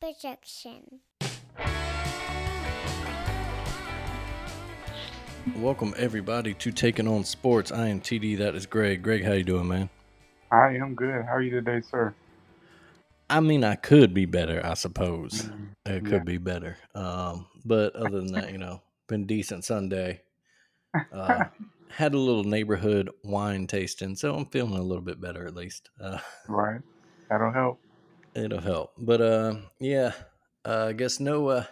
projection. Welcome everybody to Taking On Sports. I am TD. That is Greg. Greg, how you doing, man? I am good. How are you today, sir? I mean, I could be better, I suppose. It Yeah. could be better. But other than that, been a decent Sunday. Had a little neighborhood wine tasting, so I'm feeling a little bit better at least. Right. That'll help. It'll help. But I guess no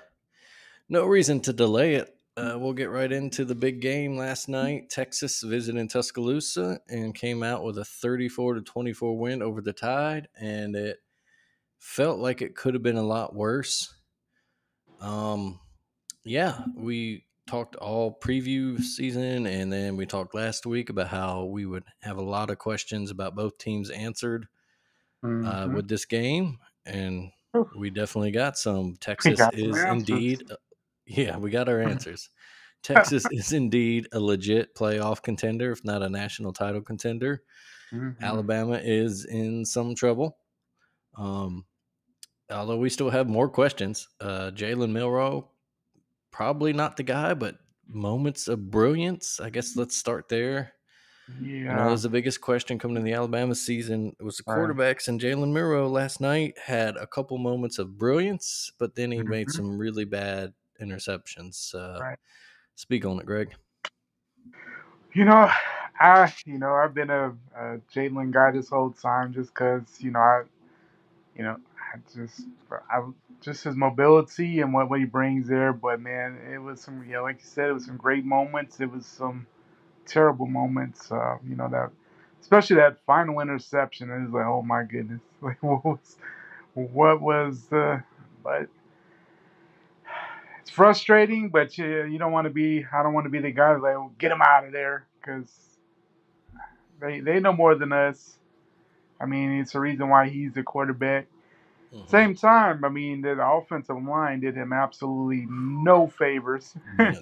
reason to delay it. We'll get right into the big game last night. Texas visiting Tuscaloosa and came out with a 34-24 win over the Tide, and it felt like it could have been a lot worse. We talked all preview season, and then we talked last week about how we would have a lot of questions about both teams answered with this game, and we definitely got some. We Texas got some is answers. indeed, we got our answers. Texas is indeed a legit playoff contender, if not a national title contender. Alabama is in some trouble. Although we still have more questions. Jalen Milroe, probably not the guy, but moments of brilliance. I guess let's start there. Yeah. That was the biggest question coming in the Alabama season. It was the quarterbacks, and Jalen Milroe last night had a couple moments of brilliance, but then he made some really bad interceptions. Speak on it, Greg. I've been a Jalen guy this whole time just because, I just his mobility and what he brings there. But man, it was some, like you said, it was some great moments. It was some terrible moments. That especially that final interception. It was like, oh my goodness, like what was the, but. It's frustrating, but you don't want to be. I don't want to be the guy like get him out of there because they know more than us. I mean, it's the reason why he's the quarterback. Same time, I mean, the offensive line did him absolutely no favors.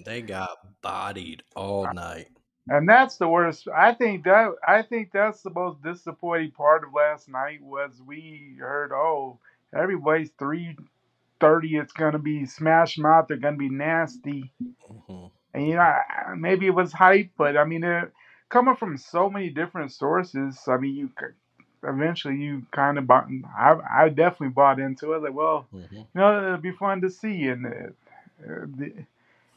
They got bodied all night, and that's the worst. I think that's the most disappointing part of last night was we heard, oh, everybody's 330. It's gonna be smash mouth. They're gonna be nasty. And maybe it was hype, but I mean, coming from so many different sources, I mean, eventually you kind of bought. I definitely bought into it. Like, well, it'd be fun to see, and it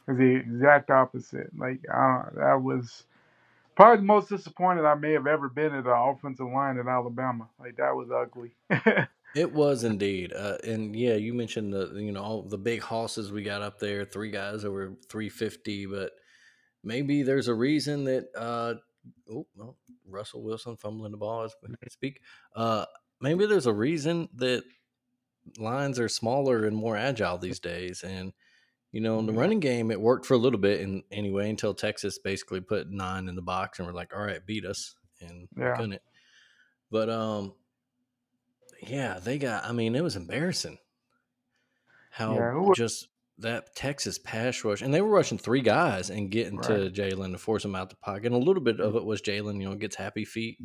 was the exact opposite. Like, that was probably the most disappointed I may have ever been at the offensive line in Alabama. Like, that was ugly. It was indeed, and yeah, you mentioned all the big hosses we got up there, 3 guys over 350, but maybe there's a reason that Russell Wilson fumbling the ball as we speak. Maybe there's a reason that lines are smaller and more agile these days, and in the running game it worked for a little bit, and anyway until Texas basically put 9 in the box and we're like, all right, beat us, and we couldn't. But they got. I mean, it was embarrassing how just that Texas pass rush, and they were rushing 3 guys and getting to Jalen to force him out the pocket. And a little bit of it was Jalen, gets happy feet.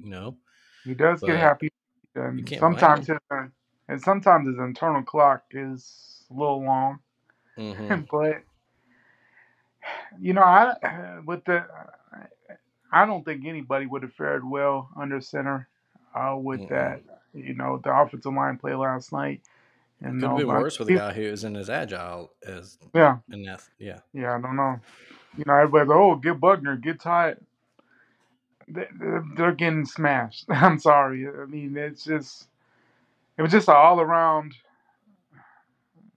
He does get happy, and sometimes his internal clock is a little long. But I don't think anybody would have fared well under center with that. The offensive line play last night. And could have been worse with a guy who isn't as agile as Yeah, I don't know. Everybody's like, oh, get Buckner, get Ty. They're getting smashed. I'm sorry. I mean, it was just an all around.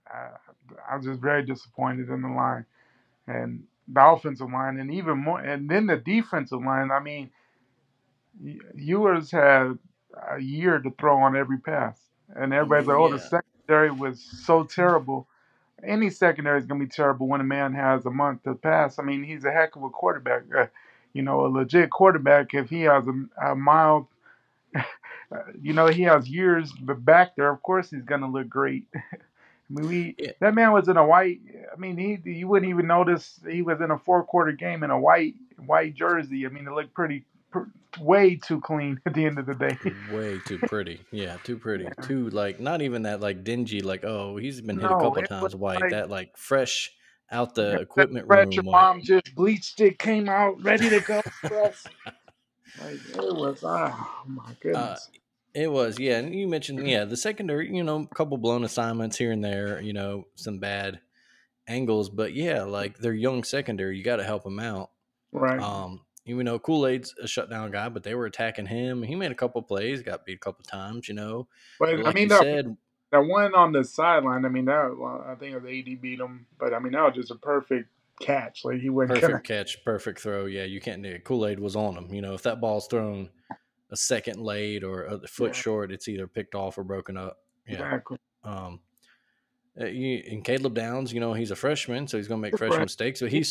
I was just very disappointed in the line and the offensive line, and even more, and then the defensive line. I mean, Ewers had a year to throw on every pass, and everybody's like, "Oh, the secondary was so terrible." Any secondary is going to be terrible when a man has a month to pass. I mean, he's a heck of a quarterback. A legit quarterback. If he has a mild, he has years back there. Of course, he's going to look great. I mean, that man was in a white. I mean, you wouldn't even notice he was in a 4-quarter game in a white jersey. I mean, it looked pretty way too clean at the end of the day. Way too pretty. Yeah, too pretty. Yeah. Too like not even that like dingy. Like oh, he's been hit a No, couple it was times white. like That like fresh out the that equipment fresh room white. mom just bleached it, came out ready to go press. Like it was, oh my Uh, goodness. it was, yeah. And you mentioned, yeah, the secondary, a couple blown assignments here and there, some bad angles, but yeah, like they're young secondary, you got to help them out. Right. Even though Kool Aid's a shutdown guy, but they were attacking him. He made a couple plays, got beat a couple times. But But I like mean, you said, that one on the sideline, I mean, that well, I think it was AD beat him, but I mean, that was just a perfect catch. Like he wasn't gonna. perfect catch, perfect throw. Yeah, you can't do it. Kool Aid was on him. If that ball's thrown a second late or a foot Yeah, short, it's either picked off or broken up. Yeah. exactly. Um, and Caleb Downs, he's a freshman, so he's going to make freshman Right. mistakes, but He,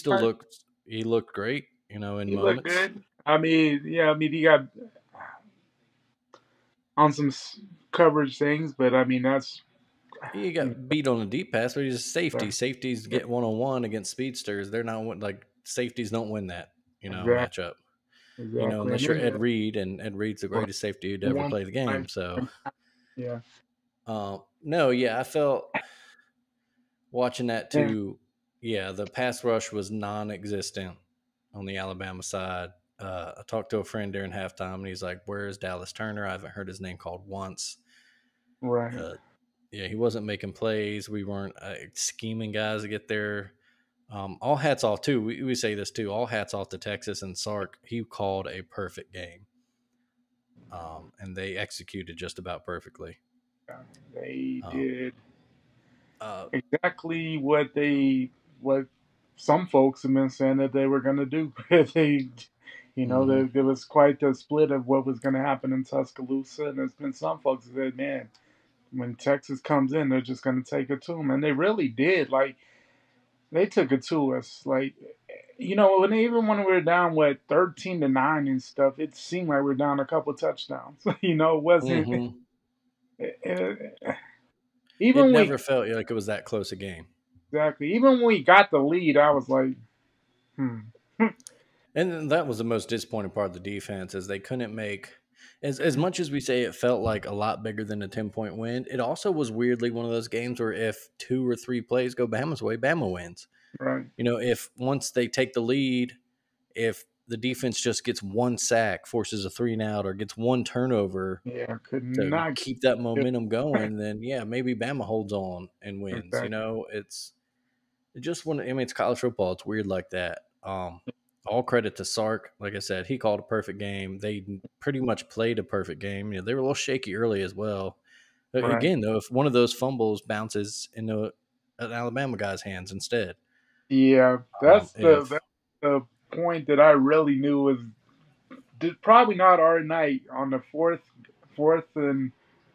he looked great, in he looked moments. good. I mean, yeah, I mean, he got on some coverage things, but I mean, that's He you got beat on a deep pass, but he's a know, safety. Safeties yeah, get 1-on-1 against speedsters. They're not like safeties don't win that, exactly, matchup. exactly. And Unless you're then Ed Reed, and Ed Reed's the greatest safety to ever one play the play, game. So, yeah, no, yeah, I felt watching that yeah, too. Yeah, the pass rush was non-existent on the Alabama side. I talked to a friend during halftime, and he's like, "Where's Dallas Turner? I haven't heard his name called once." right. Uh, yeah, he wasn't making plays. We weren't scheming guys to get there. All hats off too. We say this too. All hats off to Texas and Sark. He called a perfect game, and they executed just about perfectly. Yeah, they Um, did uh, exactly what some folks have been saying that they were going to do. they, mhm. there was quite a split of what was going to happen in Tuscaloosa, and there's been some folks that said, "Man, when Texas comes in, they're just going to take it to them," and they really did. Like they took it to us. Like even when we were down 13-9 and stuff, it seemed like we were down a couple touchdowns. It wasn't. Mhm. It Even we never felt like it was that close a game. exactly. Even when we got the lead, I was like, hmm. And that was the most disappointing part of the defense is they couldn't make as much as we say it felt like a lot bigger than a 10-point win. It also was weirdly one of those games where if 2 or 3 plays go Bama's way, Bama wins. Right. If once they take the lead, if the defense just gets one sack, forces a 3-and-out, or gets one turnover Yeah, could to not keep that get momentum going, then yeah, maybe Bama holds on and wins. exactly. It's it just when I mean it's college football. It's weird like that. All credit to Sark. Like I said, he called a perfect game. They pretty much played a perfect game. They were a little shaky early as well. Right. Again, though, if one of those fumbles bounces into an Alabama guy's hands instead, Yeah, if that's the point that I really knew was probably not our night on the fourth and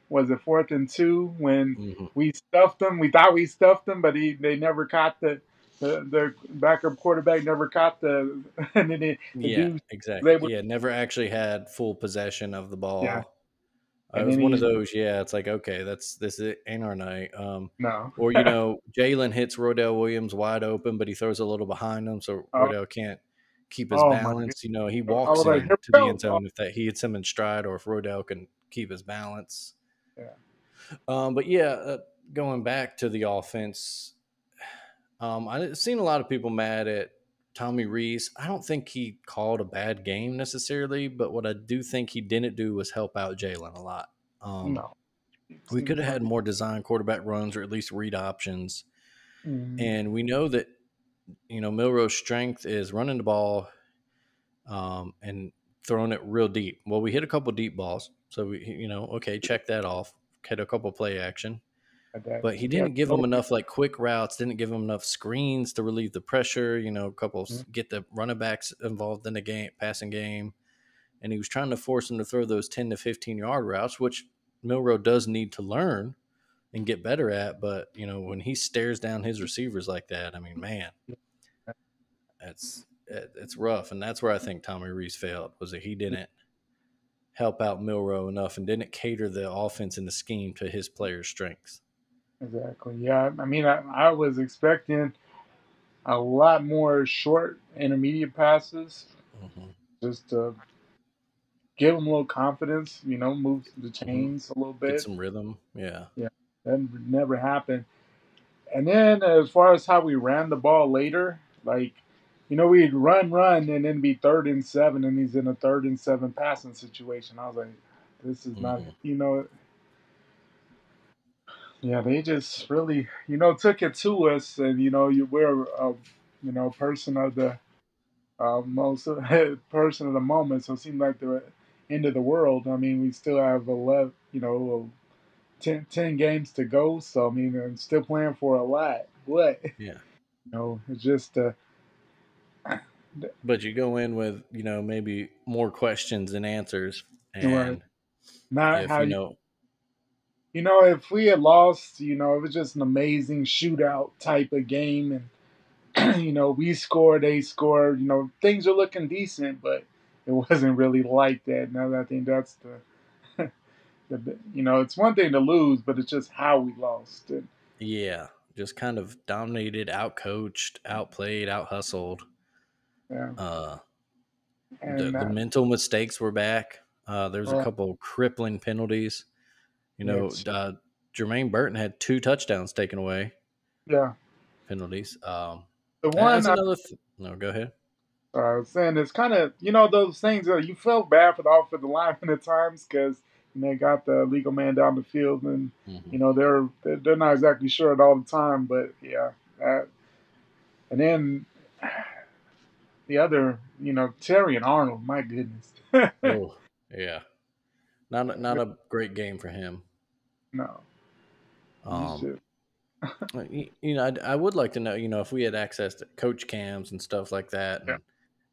was it 4th and 2 when mhm. we stuffed them. We thought we stuffed them, but they never caught the backup quarterback never caught the and then the Yeah, dude was exactly. able. Yeah, never actually had full possession of the Yeah, ball. It and was then one of he's those. Yeah, it's like okay, ain't our night. no. Or Jalen hits Rodell Williams wide open, but he throws a little behind him, so Oh, Rodell can't keep his oh my goodness! balance. He I walks was like, here into we the go. end Oh, zone if that he hits him in stride, or if Rodell can keep his balance. yeah, But yeah, going back to the offense, I've seen a lot of people mad at Tommy Rees. I don't think he called a bad game necessarily, but what I do think he didn't do was help out Jalen a lot. Um, no, it we could seems have like had more design quarterback runs or at least read options. mm, And we know that, Milroe's strength is running the ball and throwing it real deep. Well, we hit a couple deep balls. So, okay, check that off. Had a couple play action. that. But he Yeah, didn't give no, them enough like quick routes, didn't give them enough screens to relieve the pressure, mm, get the running backs involved in the game, passing game. And he was trying to force them to throw those 10 to 15-yard routes, which Milroe does need to learn and get better at. But, when he stares down his receivers like that, I mean, man, it's rough. And that's where I think Tommy Rees failed, was that he didn't help out Milroe enough and didn't cater the offense and the scheme to his players' strengths. exactly. Yeah, I mean, I was expecting a lot more short intermediate passes, Hmm. just give them a little confidence. Move the Hmm. chains a little Get bit. some rhythm. Yeah. Yeah, that never happened. And then as far as how we ran the ball later, like, we'd run, and then be 3rd and 7, and he's in a 3rd and 7 passing situation. I was like, this is not, Hmm. yeah, they just really, took it to us, and we're person of the most person of the moment, so it seemed like the end of the world. I mean, we still have 11, 10 games to go, so I mean, I'm still playing for a lot. But Yeah. it's just But you go in with, maybe more questions than answers. right. And Not if, how if we had lost, it was just an amazing shootout type of game, and we scored, they scored, things are looking decent, but it wasn't really like that. Now I think that's it's one thing to lose, but it's just how we lost. And yeah, just kind of dominated, out coached, outplayed, out hustled. yeah, Uh, the and the mental mistakes were back. There's a right, couple crippling penalties. You yeah, know, Jermaine Burton had 2 touchdowns taken away, yeah. penalties. The one That's another. No, go ahead. was saying is kind of those things that you felt bad for the offensive lineman at times because they got the legal man down the field, and Hmm. they're not exactly sure it all the time, but yeah. And then the other, Terry and Arnold, my goodness. Oh, yeah, not a great game for him. No, you Um, should. I would like to know, if we had access to coach cams and stuff like that, Yeah, and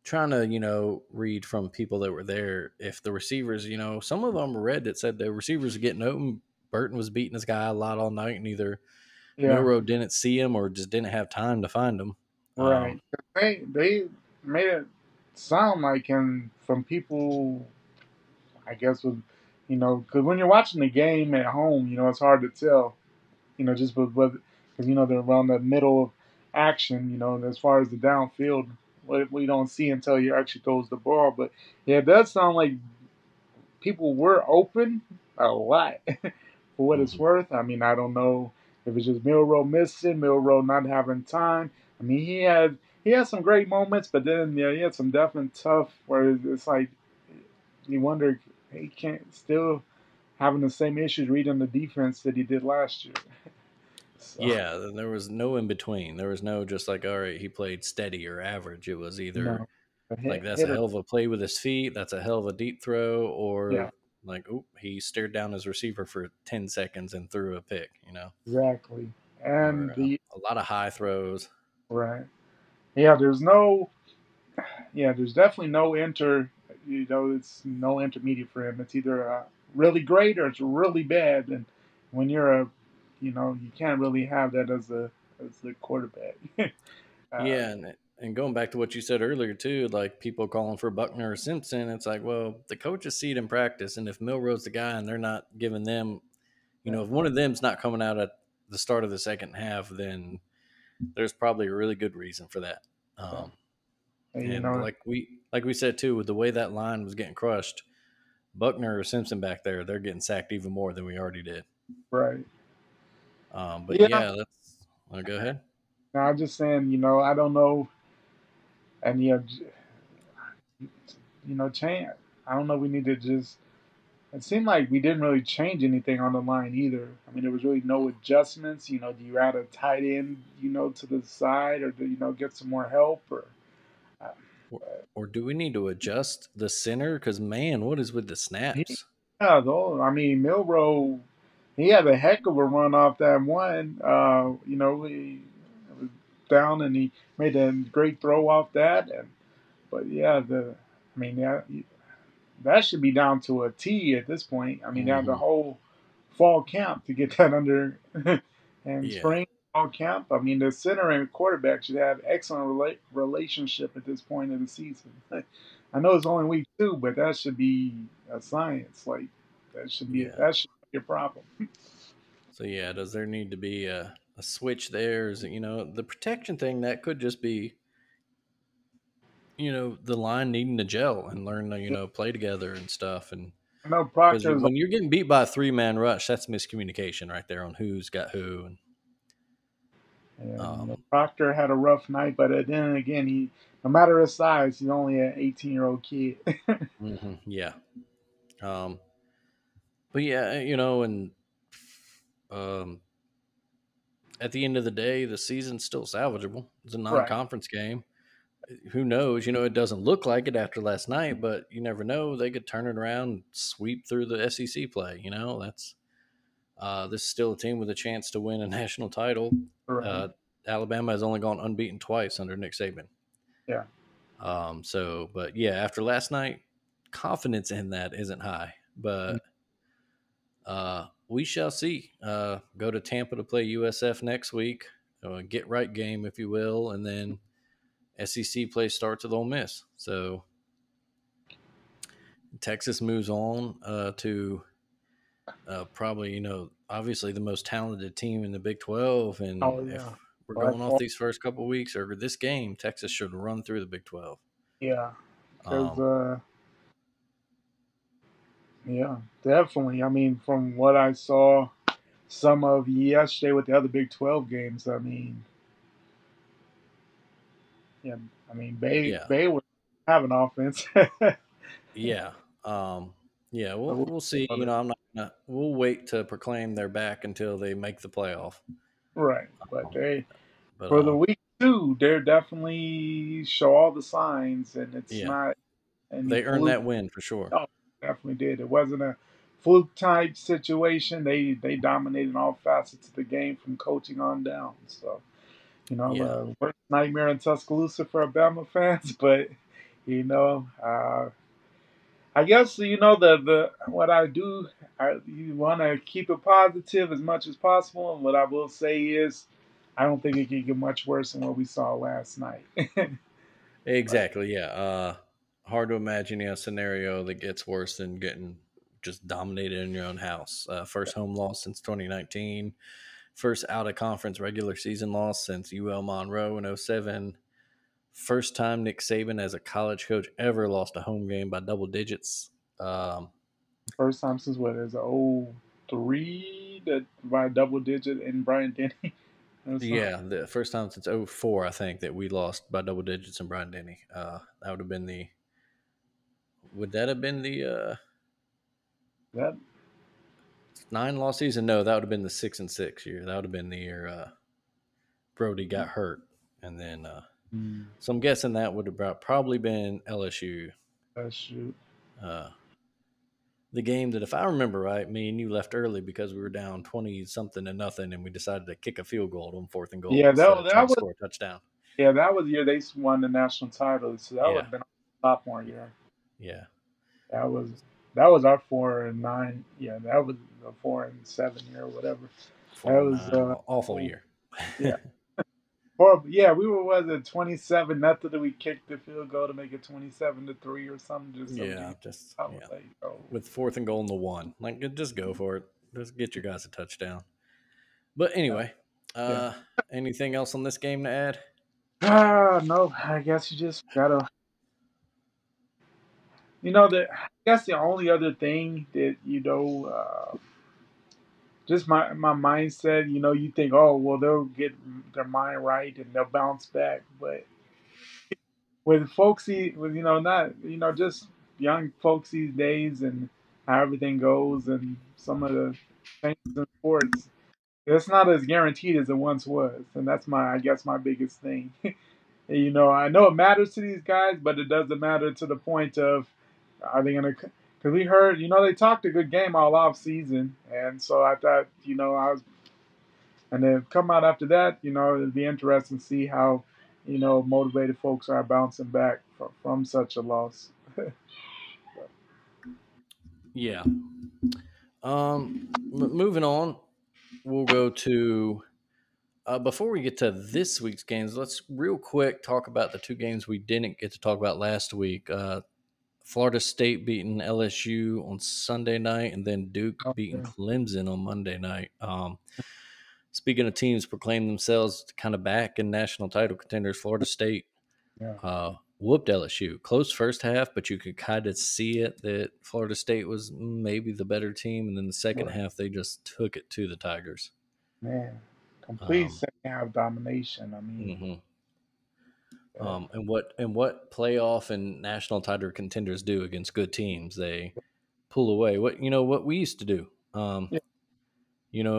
trying to, read from people that were there, if the receivers, some of them read that said the receivers are getting open. Burton was beating this guy a lot all night, and either yeah, Milrow didn't see him or just didn't have time to find him. right. They made it sound like him from people, I guess, with because when you're watching the game at home, it's hard to tell, just with whether because they're around the middle of action, as far as the downfield, what we don't see until he actually throws the ball. But yeah, it does sound like people were open a lot for what it's Hmm. worth. I mean, I don't know if it's just Milrow missing, Milrow not having time. I mean, he had some great moments, but then yeah, he had some definitely tough where it's like you wonder he can't still having the same issues reading the defense that he did last year. So Yeah, there was no in between. There was no just like, all right, he played steady or average. It was either no, a like that's a hitter, hell of a play with his feet, that's a hell of a deep throw, yeah, or like, oop, he stared down his receiver for 10 seconds and threw a pick. exactly, and Or the a lot of high throws. right, yeah. There's definitely no it's no intermediate for him. It's either really great or it's really bad. And when you're you can't really have that as the quarterback. uh, Yeah, and going back to what you said earlier too, like people calling for Buckner or Simpson, it's like, well, the coaches see it in practice, and if Milroe's the guy and they're not giving them, yeah, if one of them's not coming out at the start of the second half, then there's probably a really good reason for that. yeah. Um, And, and like we said too, with the way that line was getting crushed, Buckner or Simpson back there, they're getting sacked even more than we already did. right. But Yeah. yeah, that's. Go ahead. No, I'm just saying. I don't know, and change. I don't know. We need to just. It seemed like we didn't really change anything on the line either. I mean, there was really no adjustments. Do you add a tight end, to the side, or do get some more help, or uh, Or do we need to adjust the center? Because man, what is with the snaps? yeah, though I mean Milrow, he had a heck of a run off that one. He was down and he made a great throw off that, and but yeah, I mean, yeah, that should be down to a T at this point. I mean, they had the Hmm. whole fall camp to get that under and Yeah, spring fall camp. I mean, the center and quarterback should have excellent relationship at this point in the season. I know it's only week 2, but that should be a science. Like yeah. that should be a problem. So yeah, does there need to be a switch there? Is it, the protection thing that could just be, the line needing to gel and learn to play together and stuff. And I know because Proctor's. when you're getting beat by a 3-man rush, that's miscommunication right there on who's got who. And And um, Proctor had a rough night, but then again, no matter his size, he's only an 18-year-old kid. yeah. Um, but yeah, and um, at the end of the day, the season's still salvageable. It's a Right, non-conference game. Who knows? It doesn't look like it after last night, but you never know. They could turn it around, and sweep through the SEC play. That's this is still a team with a chance to win a national title. right, Uh, Alabama has only gone unbeaten twice under Nick Saban. yeah. But yeah, after last night, confidence in that isn't high. But we shall see. Go to Tampa to play USF next week. Get right game, if you will, and then SEC play starts with Ole Miss. So Texas moves on to probably, obviously the most talented team in the Big 12. Oh And yeah, if we're by going off far, these first couple of weeks or this game, Texas should run through the Big 12. yeah. Because Um, yeah, definitely. I mean, from what I saw some of yesterday with the other Big 12 games, I mean, yeah, I mean, yeah, Bay would have an offense. yeah, um, yeah. So We'll see. we'll see. I'm not gonna. We'll wait to proclaim they're back until they make the playoff. Right, but Um, they but for the week two, they're definitely show all the signs, and it's yeah, not any they earned fluke. that win for sure. No, definitely did. It wasn't a fluke type situation. They dominated all facets of the game from coaching on down. So Yeah, worst nightmare in Tuscaloosa for Alabama fans, but you know, I guess the what I do. You want to keep it positive as much as possible, and what I will say is, I don't think it can get much worse than what we saw last night. But exactly. Yeah. Hard to imagine a scenario that gets worse than getting just dominated in your own house. First home loss since 2019. First out of conference regular season loss since UL Monroe in '07. First time Nick Saban as a college coach ever lost a home game by double digits. Um, first time since what is it, 03 that by double digit in Bryant Denny or something. yeah, the first time since '04, I think, that we lost by double digits in Bryant Denny. That would have been would that have been the That 9 loss season? No, that would have been the 6-6 year. That would have been the year Brody got hurt. And then, mm, so I'm guessing that would have probably been LSU. shoot. Uh, the game that, if I remember right, me and you left early because we were down 20 something to nothing, and we decided to kick a field goal on 4th and goal Yeah, instead of trying that to was score a touchdown. the year they won the national title. So that would Yeah. have been our sophomore year. Yeah. That was that was our 4-9. Yeah, that was a 4-7 year or whatever. That Four and was nine. Awful oh, year. yeah. Horrible. Yeah, we were was it 27 nothing that we kicked the field goal to make it 27-3 or something just so we Yeah. could. I was Yeah. like, oh With 4th and goal in the one. Like, just go for it. Just get your guys a touchdown. But yeah. anyway, Yeah. anything else on this game to add? No, I guess you just gotta. I guess the only other thing that just my mindset. You think, oh well, they'll get their mind right and they'll bounce back, but with folksy, with not just young folks these days and how everything goes and some of the changes in sports, it's not as guaranteed as it once was, and that's I guess my biggest thing. I know it matters to these guys, but it doesn't matter to the point of are they gonna? Because we heard, they talked a good game all off season, and so I thought, I was, and then come out after that, it'd be interesting to see how, motivated folks are bouncing back from such a loss. Yeah. Moving on, we'll go to before we get to this week's games, let's real quick talk about the two games we didn't get to talk about last week. Florida State beating LSU on Sunday night, and then Duke beating Okay. Clemson on Monday night. Speaking of teams proclaim themselves kind of back in national title contenders, Florida State Yeah. whooped LSU. Close first half, but you could kind of see it that Florida State was maybe the better team, and then the second Right. half they just took it to the Tigers. Man, complete Um, second half domination. I mean, mhm. uh, And what playoff and national title contenders do against good teams? They pull away. What we used to do. yeah,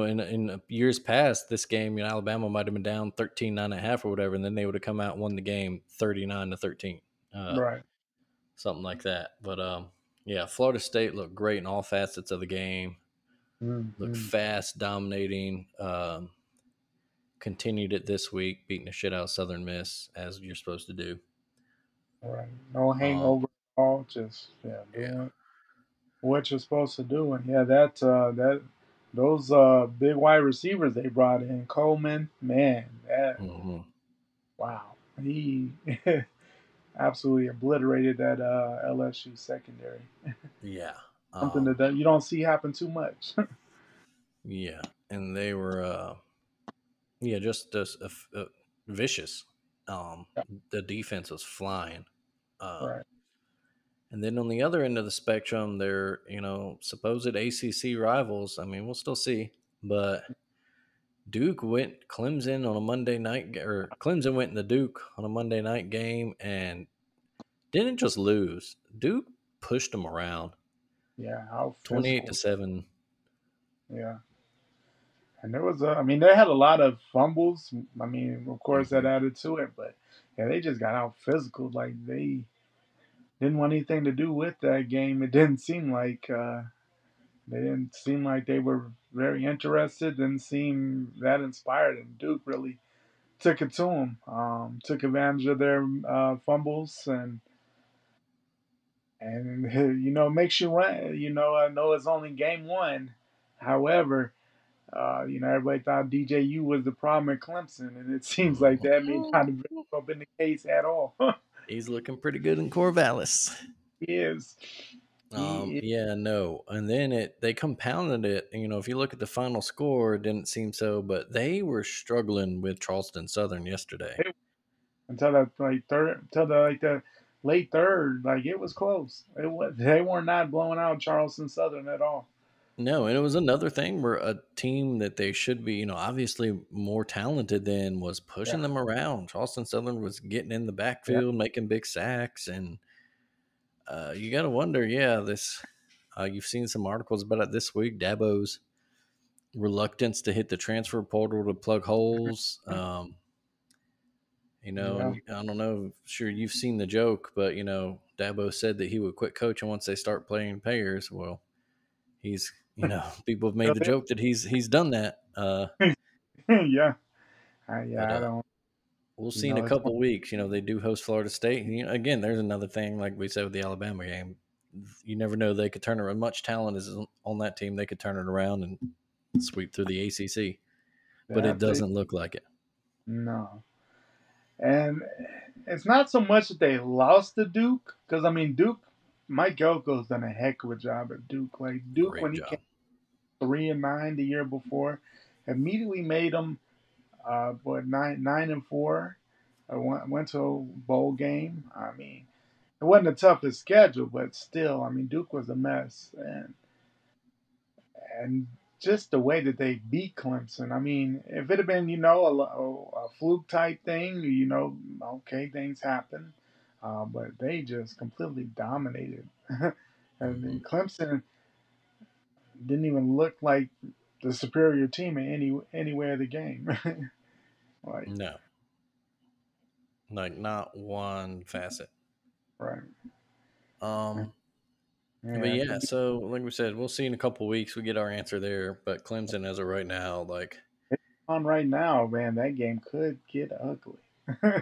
In years past, this game, Alabama might have been down 13.5 or whatever, and then they would have come out and won the game 39-13, uh, right. something like that. But yeah, Florida State looked great in all facets of the game. Looked Mm-hmm. fast, dominating. Continued it this week, beating the shit out of Southern Miss as you're supposed to do. Right. No Um, hangover at all. Just yeah, yeah. doing what you're supposed to do. And yeah, that those big wide receivers they brought in, Coleman, man, that Hmm. wow. He absolutely obliterated that LSU secondary. Yeah. Something Um, that you don't see happen too much. yeah. And they were, yeah, just vicious. Um, the defense was flying. Right. And then on the other end of the spectrum, they're, supposed ACC rivals. I mean, we'll still see. But Duke went Clemson on a Monday night, or Clemson went in the Duke on a Monday night game and didn't just lose. Duke pushed them around Yeah, how 28 to physical. 7. Yeah. And there was I mean, they had a lot of fumbles. I mean, of course, that Hmm. added to it, but yeah, they just got out physical. Like they didn't want anything to do with that game. It didn't seem like they didn't seem like they were very interested. Didn't seem that inspired. And Duke really took it to them. Took advantage of their fumbles and makes you run. I know it's only game one. However, everybody thought DJU was the problem at Clemson, and it seems like that may not have been the case at all. He's looking pretty good in Corvallis. he is. He is. Yeah, no. And then they compounded it. If you look at the final score, it didn't seem so, but they were struggling with Charleston Southern yesterday. Until that like third, until the late third, like it was close. It was they were not blowing out Charleston Southern at all. No, and it was another thing where a team that they should be, obviously more talented than was pushing Yeah, them around. Charleston Southern was getting in the yeah, backfield, making big sacks, and you got to wonder, yeah, this. You've seen some articles about it this week. Dabo's reluctance to hit the transfer portal to plug holes. yeah. And I don't know, sure you've seen the joke, but Dabo said that he would quit coaching once they start playing payers. Well, he's, people have made the joke that he's done that. Yeah, But yeah. I don't. we'll see in a It's couple weeks. They do host Florida State. And, again, there's another thing, like we said with the Alabama game. You never know; they could turn it around. Much talent is on that team; they could turn it around and sweep through the ACC. But it that they doesn't look like it. no, and it's not so much that they lost to Duke because I mean Duke. Mike Elko's done a heck of a job at Duke. Like Duke when Great he came job. 3-9 the year before, immediately made them nine and four. I went to a bowl game. I mean, it wasn't the toughest schedule, but still, I mean, Duke was a mess, and just the way that they beat Clemson. I mean, if it had been a fluke type thing, okay, things happen, but they just completely dominated, and Hmm. then Clemson didn't even look like the superior team in any way of the game. like, No, like not one facet. right. Um, but Yeah, it yeah, could be so like we said, we'll see in a couple weeks. We get our answer there. But Clemson, as of right now, like, on right now, man. That game could get ugly.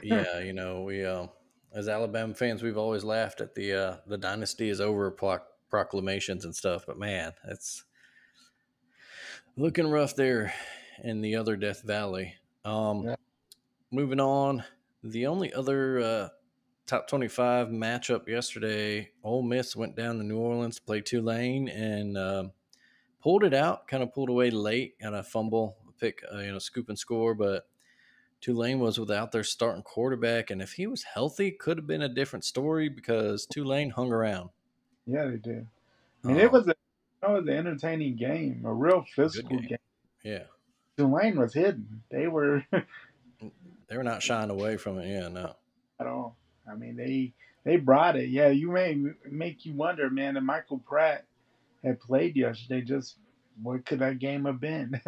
yeah, we as Alabama fans, we've always laughed at the dynasty is over proclamations and stuff. But man, it's looking rough there in the other Death Valley. Um, yeah, moving on, the only other top 25 matchup yesterday, Ole Miss went down to New Orleans to play Tulane and pulled it out, kind of pulled away late, got a fumble, pick, scoop and score, but Tulane was without their starting quarterback, and if he was healthy, could have been a different story because Tulane hung around. Yeah, they did. I mean, Um, it was an entertaining game, a real Good physical game. game. Yeah, Tulane was hidden. They were they were not shying away from it. Yeah, no. at all. I mean, they brought it. Yeah, you may make you wonder, man. If Michael Pratt had played yesterday, just what could that game have been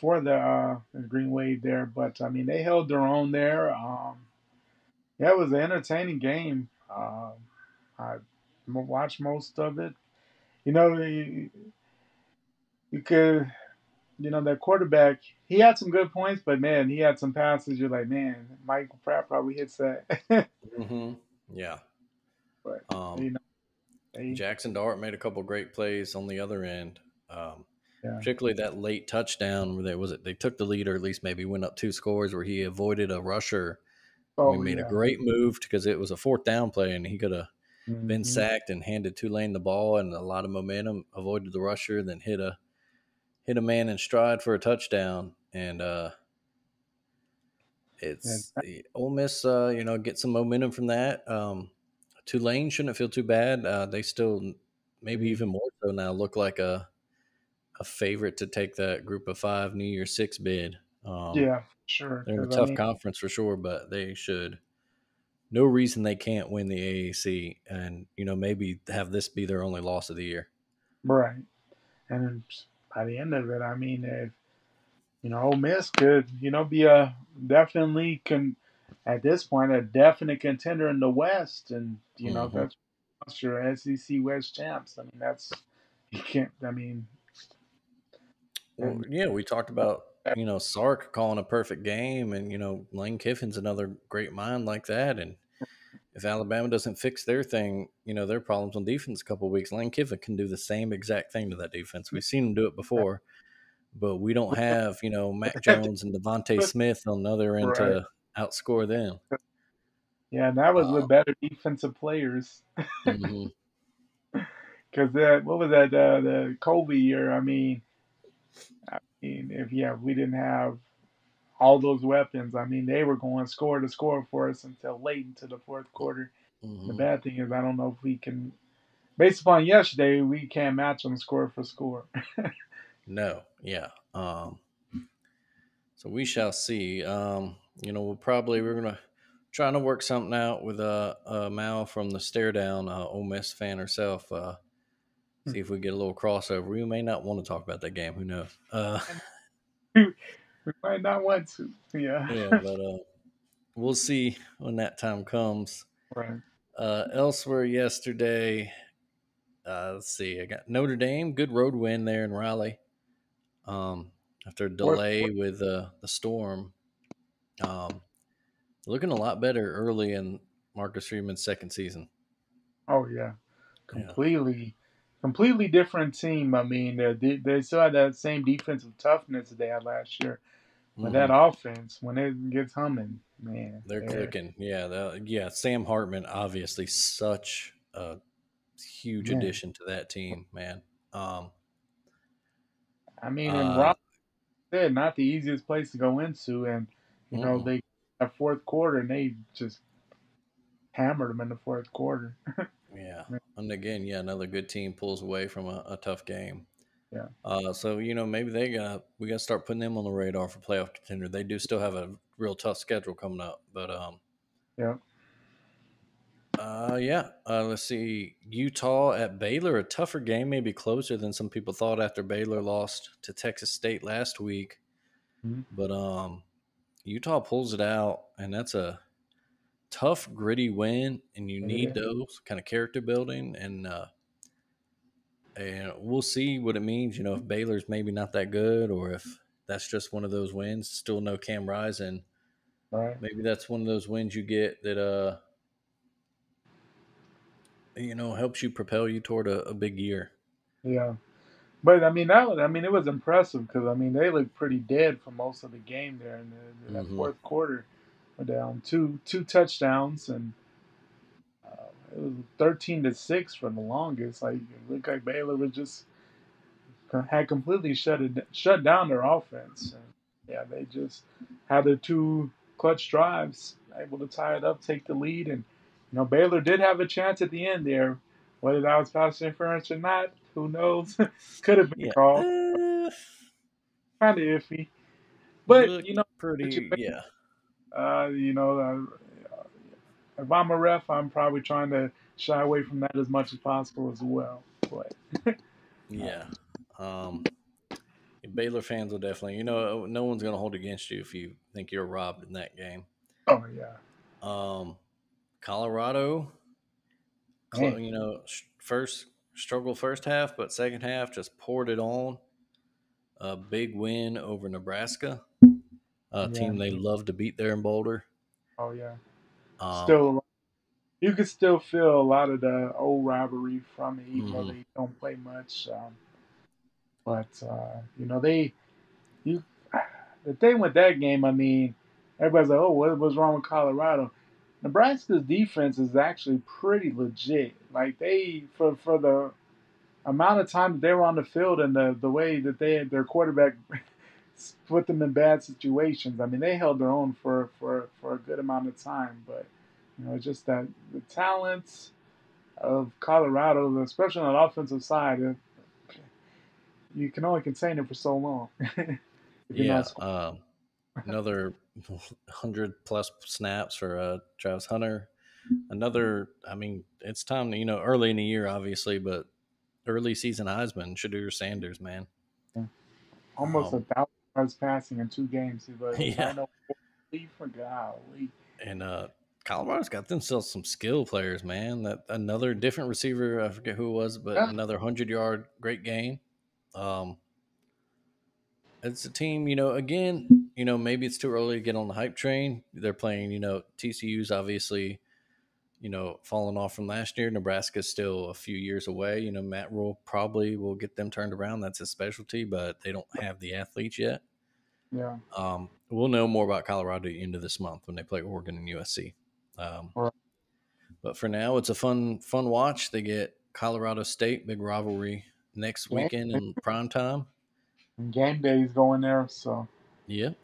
for the Green Wave there? But I mean, they held their own there. Yeah, it was an entertaining game. I watched most of it. You know, you could, that quarterback, he had some good points, but man, he had some passes. You're like, man, Michael Pratt probably hits that. Hmm. Yeah. But Um, you know, they, Jackson Dart made a couple great plays on the other end. yeah, Particularly that late touchdown where they took the lead or at least maybe went up two scores where he avoided a rusher. I mean, oh made a yeah, great move because it was a fourth down play and he could have been hmm sacked and handed Tulane the ball and a lot of momentum. Avoided the rusher, then hit a man in stride for a touchdown. And it's yeah, Ole Miss, get some momentum from that. Tulane shouldn't feel too bad. They still, maybe they, even more so now, look like a favorite to take that Group of Five New Year Six bid. yeah, sure. They're in a Because I tough mean, conference for sure, but they should. No reason they can't win the AAC, and maybe have this be their only loss of the year. right, and by the end of it, I mean, if Ole Miss could, be a definitely can at this point a definite contender in the West, and Hmm. that's your SEC West champs. I mean, that's you can't. I mean, Well, and yeah, we talked about Sark calling a perfect game, and Lane Kiffin's another great mind like that. And if Alabama doesn't fix their thing, their problems on defense a couple of weeks, Lane Kiffin can do the same exact thing to that defense. We've seen him do it before, but we don't have Mac Jones and Devontae Smith on the other end right, to outscore them. yeah, and that was Uh, with better defensive players. hmm. Because what was that the Kobe year? I mean, if we didn't have all those weapons, I mean, they were going score to score for us until late into the fourth quarter. The Hmm. bad thing is, I don't know if we can, based upon yesterday, we can't match them score for score. No, yeah. So we shall see. We're gonna trying to work something out with Mal from the Stare Down, Ole Miss fan herself. See if we get a little crossover. We may not want to talk about that game. Who knows? We might not want to. Yeah. Yeah, but we'll see when that time comes. Right. Elsewhere yesterday, let's see. I got Notre Dame, good road win there in Raleigh. After a delay with the storm, um, looking a lot better early in Marcus Freeman's second season. Oh yeah. Yeah. Completely, completely different team. I mean, they still had that same defensive toughness that they had last year, but that Hmm. offense, when it gets humming, man, They're they're clicking. Yeah. Yeah. Sam Hartman, obviously, such a huge man. addition to that team, man. Um, I mean, and uh, Rob said not the easiest place to go into, and mm-mm. they that fourth quarter and they just hammered them in the fourth quarter. Yeah. And again, yeah, another good team pulls away from a tough game. Yeah, So maybe we got to start putting them on the radar for playoff contender. They do still have a real tough schedule coming up, but yeah. yeah. Let's see, Utah at Baylor, a tougher game, maybe closer than some people thought after Baylor lost to Texas State last week, Mhm. but Utah pulls it out, and that's a tough, gritty win, and you It need is. those kind of character building and we'll see what it means. If Baylor's maybe not that good, or if that's just one of those wins. Still no Cam Rising. Right. Maybe that's one of those wins you get that helps you propel you toward a big year. Yeah. But I mean it was impressive because I mean they looked pretty dead for most of the game there in that Hmm. fourth quarter. Were down two touchdowns and it was 13-6 for the longest. Like it looked like Baylor was just had completely shut down their offense. Yeah, they just had their two clutch drives, able to tie it up, take the lead, and Baylor did have a chance at the end there. Whether that was pass interference or not, who knows? Could have been Yeah, called. Kind of iffy, but looked pretty. Yeah, uh, you know, uh, if I'm a ref, I'm probably trying to shy away from that as much as possible as well. But yeah. Um, Baylor fans will definitely, no one's going to hold against you if you think you're robbed in that game. oh yeah, Um, Colorado, man, first struggle first half, but second half just poured it on. A big win over Nebraska, a yeah, team they love to beat there in Boulder. oh yeah. Um, Still, you can still feel a lot of the old rivalry from it, even though mhm. they don't play much. But they you the thing with that game, I mean, everybody's like, "Oh, what's wrong with Colorado?" Nebraska's defense is actually pretty legit. Like they for the amount of time that they were on the field and the way that their quarterback put them in bad situations. I mean, they held their own for a good amount of time, but just that the talents of Colorado, especially on the offensive side, you can only contain it for so long if you're not Yeah, scoring. another 100 plus snaps for Travis Hunter. Another, I mean, it's time to, early in the year, obviously, but early season Heisman, Shadur Sanders, man. Almost a Um, thousand yards passing in 2 games. He was yeah, 904 for golly. and Colorado's got themselves some skill players, man. That another different receiver, I forget who it was, but Yeah, another 100-yard great game. Um, it's a team, again, maybe it's too early to get on the hype train. They're playing, TCU's obviously, falling off from last year. Nebraska's still a few years away. Matt Rule probably will get them turned around. That's his specialty, but they don't have the athletes yet. yeah. We'll know more about Colorado at the end of this month when they play Oregon and USC. Um, Right. but for now, it's a fun watch. They get Colorado State, big rivalry next Game, weekend in prime time. game days going there, so Yep,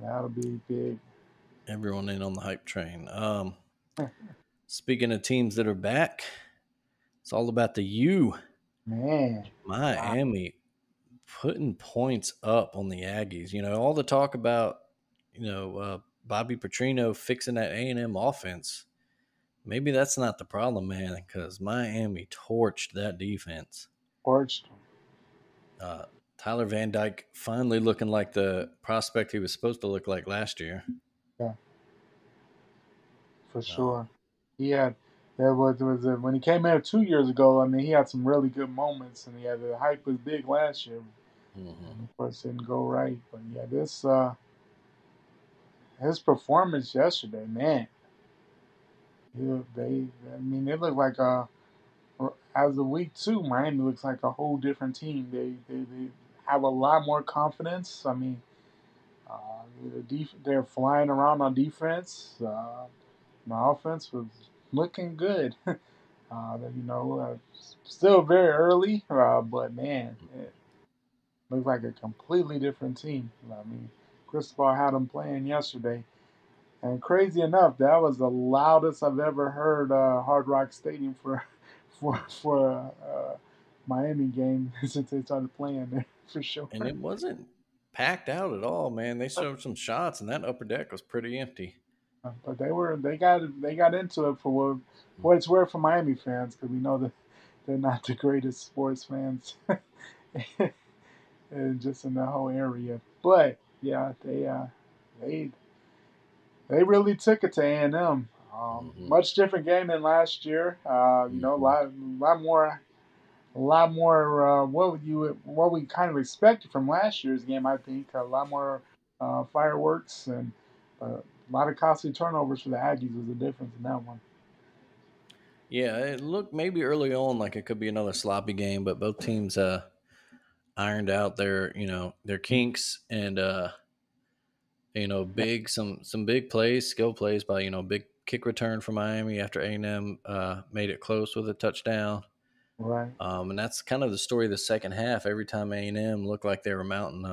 that'll be big. everyone in on the hype train. Speaking of teams that are back, it's all about the U. Man, wow. Miami putting points up on the Aggies. All the talk about Bobby Petrino fixing that A&M offense. Maybe that's not the problem, man, because Miami torched that defense. Torched. Uh, Tyler Van Dyke finally looking like the prospect he was supposed to look like last year. Yeah, for Um, sure. He had there was when he came in 2 years ago. I mean, he had some really good moments, and yeah, the hype was big last year, mhm. and of course didn't go right. But yeah, this his performance yesterday, man, I mean, they look like as of week two, Miami looks like a whole different team. They have a lot more confidence. I mean, they're flying around on defense. My offense was looking good. Still very early, but man, it looks like a completely different team. I mean, Cristobal had them playing yesterday, and crazy enough, that was the loudest I've ever heard Hard Rock Stadium for Miami game since they started playing there for sure. And it wasn't packed out at all, man. They showed some shots, and that upper deck was pretty empty. But they got into it for what it's worth for Miami fans because we know that they're not the greatest sports fans and just in the whole area. But yeah, they they really took it to A&M. Mm-hmm. Much different game than last year. A Mm-hmm. lot more what we kind of expected from last year's game. I think a lot more fireworks and a lot of costly turnovers for the Aggies was the difference in that one. Yeah, it looked maybe early on like it could be another sloppy game, but both teams ironed out their kinks and big some big plays, skill plays by big kick return for Miami after A&M made it close with a touchdown. Right. And that's kind of the story of the second half. Every time A&M looked like they were mounting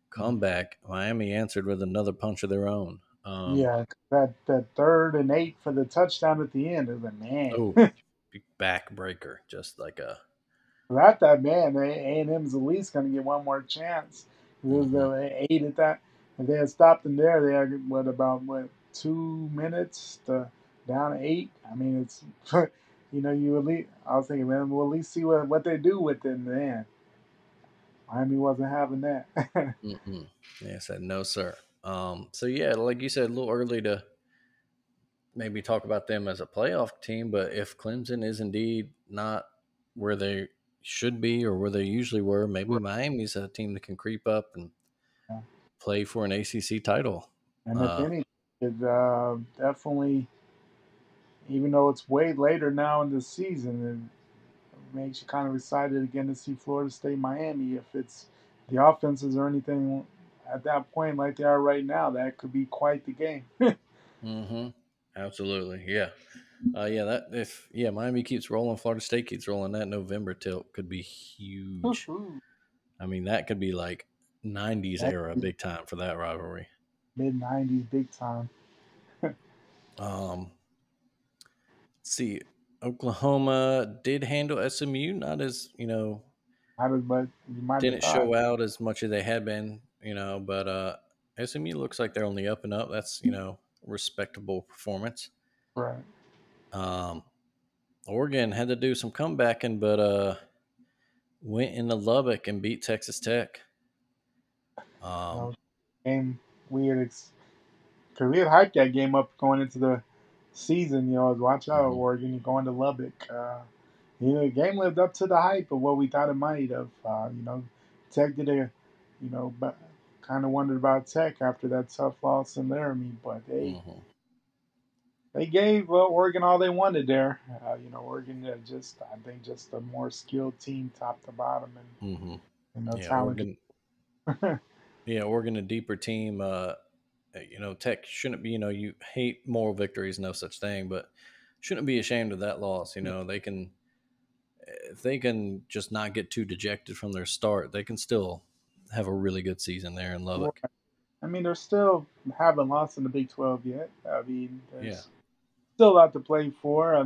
comeback, Miami answered with another punch of their own. Yeah, that 3rd and 8 for the touchdown at the end is a man. Oh, backbreaker, just like a. But I thought, man, A&M is at least going to get one more chance. It was Hmm. 8 at that. If they had stopped them there, they had about 2 minutes to down 8. I mean, it's you at least. I was thinking, man, we'll at least see what they do with it in the end. Miami wasn't having that. Mm-mm. Yeah, I said no, sir. So yeah, like you said, a little early to maybe talk about them as a playoff team, but if Clemson is indeed not where they should be or where they usually were, maybe Miami's a team that can creep up and play for an ACC title. And if Uh, any, it definitely, even though it's way later now in the season, it makes you kind of excited again to see Florida State Miami. If it's the offenses or anything at that point like they are right now, that could be quite the game. hmm Absolutely, yeah, yeah. That if Miami keeps rolling, Florida State keeps rolling. That November tilt could be huge. I mean, that could be like '90s That era, big time for that rivalry. mid-90s big time. Um, let's see, Oklahoma did handle SMU, not as Not as much you might have didn't thought. show out as much as they had been, but SMU looks like they're on the up and up. That's respectable performance. Right. Um, Oregon had to do some comebacking, but went into Lubbock and beat Texas Tech. You Um, know, game we had because we had hyped that game up going into the season. Was watch out, mhm, Oregon, you're going to Lubbock. The game lived up to the hype of what we thought it might have. Tech did but kind of wondered about Tech after that tough loss in Laramie, but mhm, they gave Oregon all they wanted there. Oregon I think just a more skilled team, top to bottom, and mhm. Yeah, talented. Oregon. Yeah, Oregon, a deeper team. Tech shouldn't be. You hate moral victories, no such thing, but shouldn't be ashamed of that loss. They can if they can just not get too dejected from their start, they can still have a really good season there in Lubbock. I mean, they're still haven't lost in the Big 12 yet. I mean, Yeah, there's still a lot to play for. If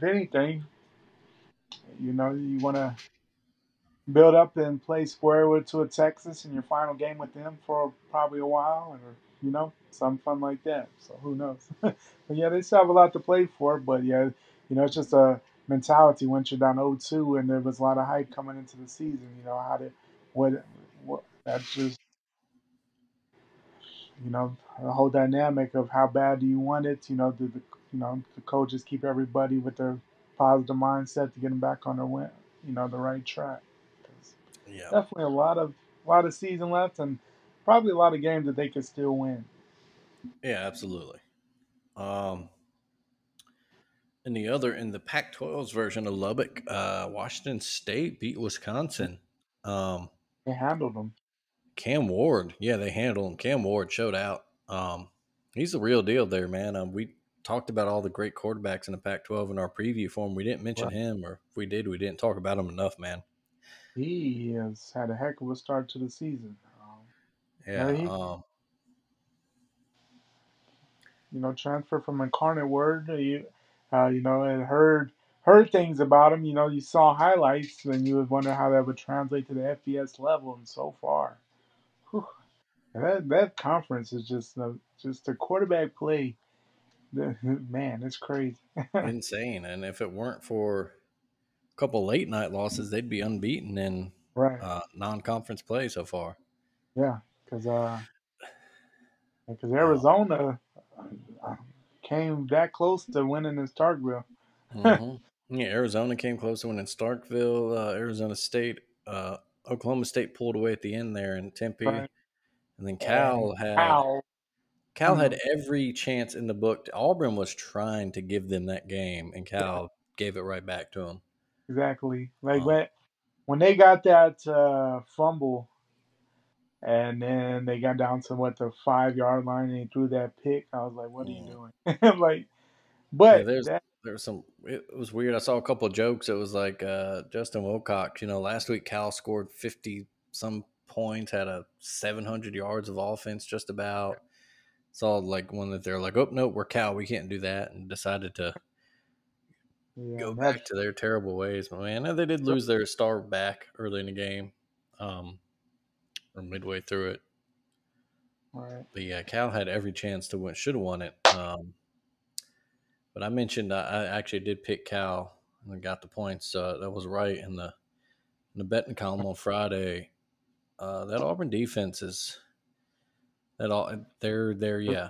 anything, you want to build up and play square with to a Texas in your final game with them for probably a while, or some fun like that. So who knows? But yeah, they still have a lot to play for. But yeah, it's just a mentality once you're down 0-2, and there was a lot of hype coming into the season. How to what that's just the whole dynamic of how bad do you want it. The coaches keep everybody with their positive mindset to get them back on their the right track. 'Cause yeah, definitely a lot of season left, and probably a lot of games that they could still win. yeah, absolutely. Um, in the Pac-12's version of Lubbock, Washington State beat Wisconsin. Um, They handled them. Cam Ward, yeah, they handled him. Cam Ward showed out. He's the real deal there, man. We talked about all the great quarterbacks in the Pac-12 in our preview for him. We didn't mention Right. him, or if we did, we didn't talk about him enough, man. He has had a heck of a start to the season. Yeah, He transfer from Incarnate Word. And heard things about him. You saw highlights, and you would wonder how that would translate to the FBS level. And so far, whew, that conference is just the quarterback play. Man, it's crazy. insane. And if it weren't for a couple late night losses, they'd be unbeaten in Right? non-conference play so far. Yeah, because Uh, Arizona uh, came that close to winning in Starkville. hmm Yeah, Arizona came close to winning Starkville. Arizona State, Oklahoma State pulled away at the end there in Tempe, Right. and then And Cal had how? Cal had every chance in the book. Auburn was trying to give them that game, and Cal gave it right back to them. Exactly. Like Um, when they got that fumble, and then they got down to the 5 yard line and he threw that pick. I was like, what are you mm. doing? Like, Yeah, but there's that there was some. It was weird. I saw a couple of jokes. It was like Justin Wilcox. Last week Cal scored some points, had a 700 yards of offense just about. Saw like one that they're like, oh no, we're Cal, we can't do that, and decided to Yeah, go that back to their terrible ways. But man, they did lose their star back early in the game, or midway through it. right. But yeah, Cal had every chance to win, should have won it. But I mentioned I actually did pick Cal and I got the points. So that was right in the betting column on Friday. That Auburn defense is that all they're yeah,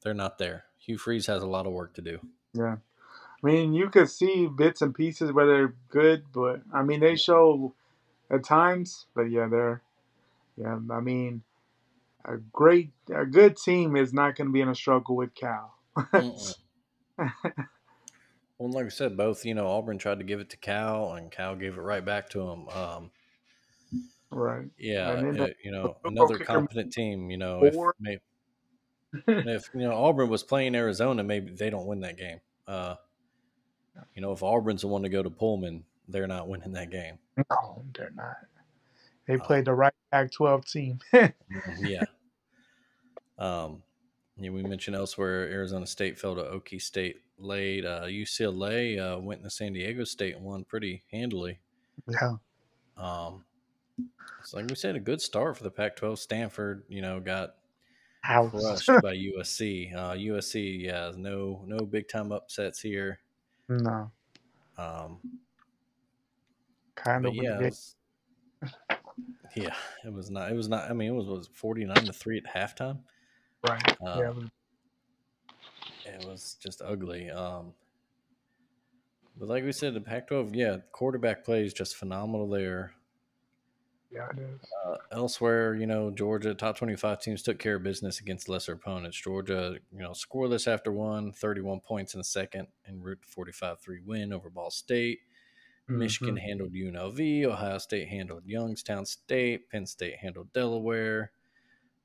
they're not there. Hugh Freeze has a lot of work to do. Yeah. I mean, you could see bits and pieces where they're good, but I mean, they show at times. But yeah, they're yeah. I mean, a good team is not going to be in a struggle with Cal. Mm-mm. Well, like I said, both Auburn tried to give it to Cal, and Cal gave it right back to him. Right. Yeah, And then the field goal another kicker competent team. four. If Auburn was playing Arizona, maybe they don't win that game. If Auburn's the one to go to Pullman, they're not winning that game. No, they're not. They Um, played the right Pac-12 team. yeah. Um, we mentioned elsewhere Arizona State fell to Okie State late. UCLA went into San Diego State and won pretty handily. Yeah. Um, it's like we said, a good start for the Pac-12. Stanford, got House. crushed by USC. USC, yeah, no big time upsets here. No, Um, kind but of a yeah, game. yeah, it was not. It was not. I mean, it was 49-3 at halftime. Right. Yeah. Uh, it was just ugly. But like we said, the Pac-12, yeah, quarterback play is just phenomenal there. Yeah, it is. Elsewhere, Georgia top 25 teams took care of business against lesser opponents. Georgia, scoreless after 31 points in the second, en route to 45-3 win over Ball State. Michigan Hmm. handled UNLV. Ohio State handled Youngstown State. Penn State handled Delaware.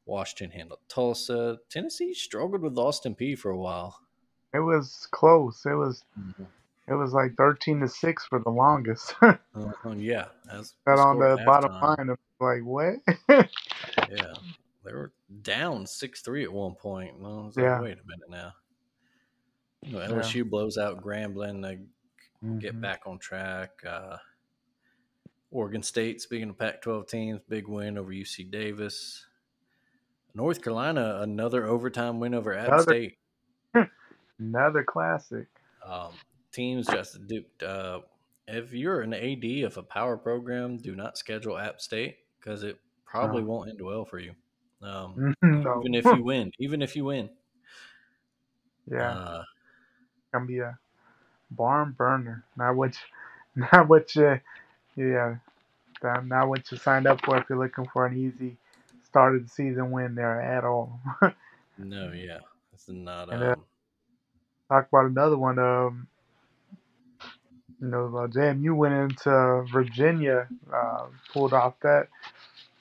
Washington handled Tulsa. Tennessee struggled with Austin P for a while. It was close. Mhm. It was like 13-6 for the longest. Got Yeah, that's the on score the at bottom halftime. line of like what? Yeah, they were down 6-3 at one point. And I was like, Yeah. wait a minute now. Yeah. LSU blows out Grambling. They get Hmm. back on track. Oregon State, speaking of Pac-12 teams, big win over UC Davis. North Carolina, another overtime win over App Another State. another classic. Um, Teams just do. If you're an AD of a power program, do not schedule App State because it probably No. won't end well for you. No. Even if you win, Yeah. uh, Gonna be a barn burner. Not what you yeah. Not what you signed up for if you're looking for an easy start of the season win there at all. no, yeah, it's not. And talk about another one. JMU went into Virginia, pulled off that.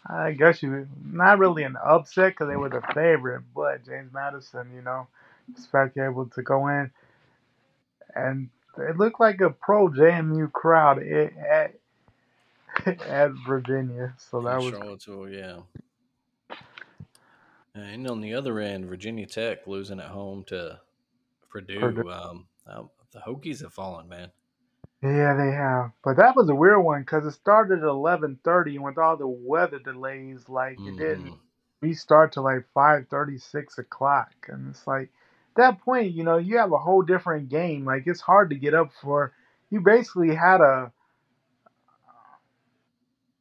I guess you not really an upset because they were the favorite, but James Madison, expect able to go in and it looked like a pro JMU crowd at Virginia, so In that was Charlottesville, yeah. And on the other end, Virginia Tech losing at home to Purdue. Purdue. The Hokies have fallen, man. Yeah, they have. But that was a weird one because it started at 11:30, and with all the weather delays, like it didn't Hmm. restart till like 5:30, 6 o'clock, and it's like at that point, you have a whole different game. Like it's hard to get up for. You basically had a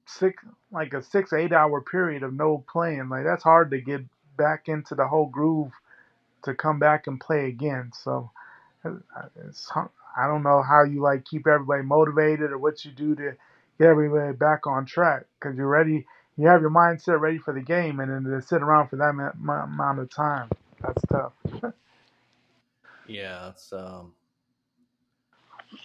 six, like a 6 8 hour period of no playing. Like that's hard to get back into the whole groove to come back and play again. So it's, I don't know how you like keep everybody motivated or what you do to get everybody back on track because you're ready. You have your mindset ready for the game, and then to sit around for that amount of time, that's tough. Yeah, it's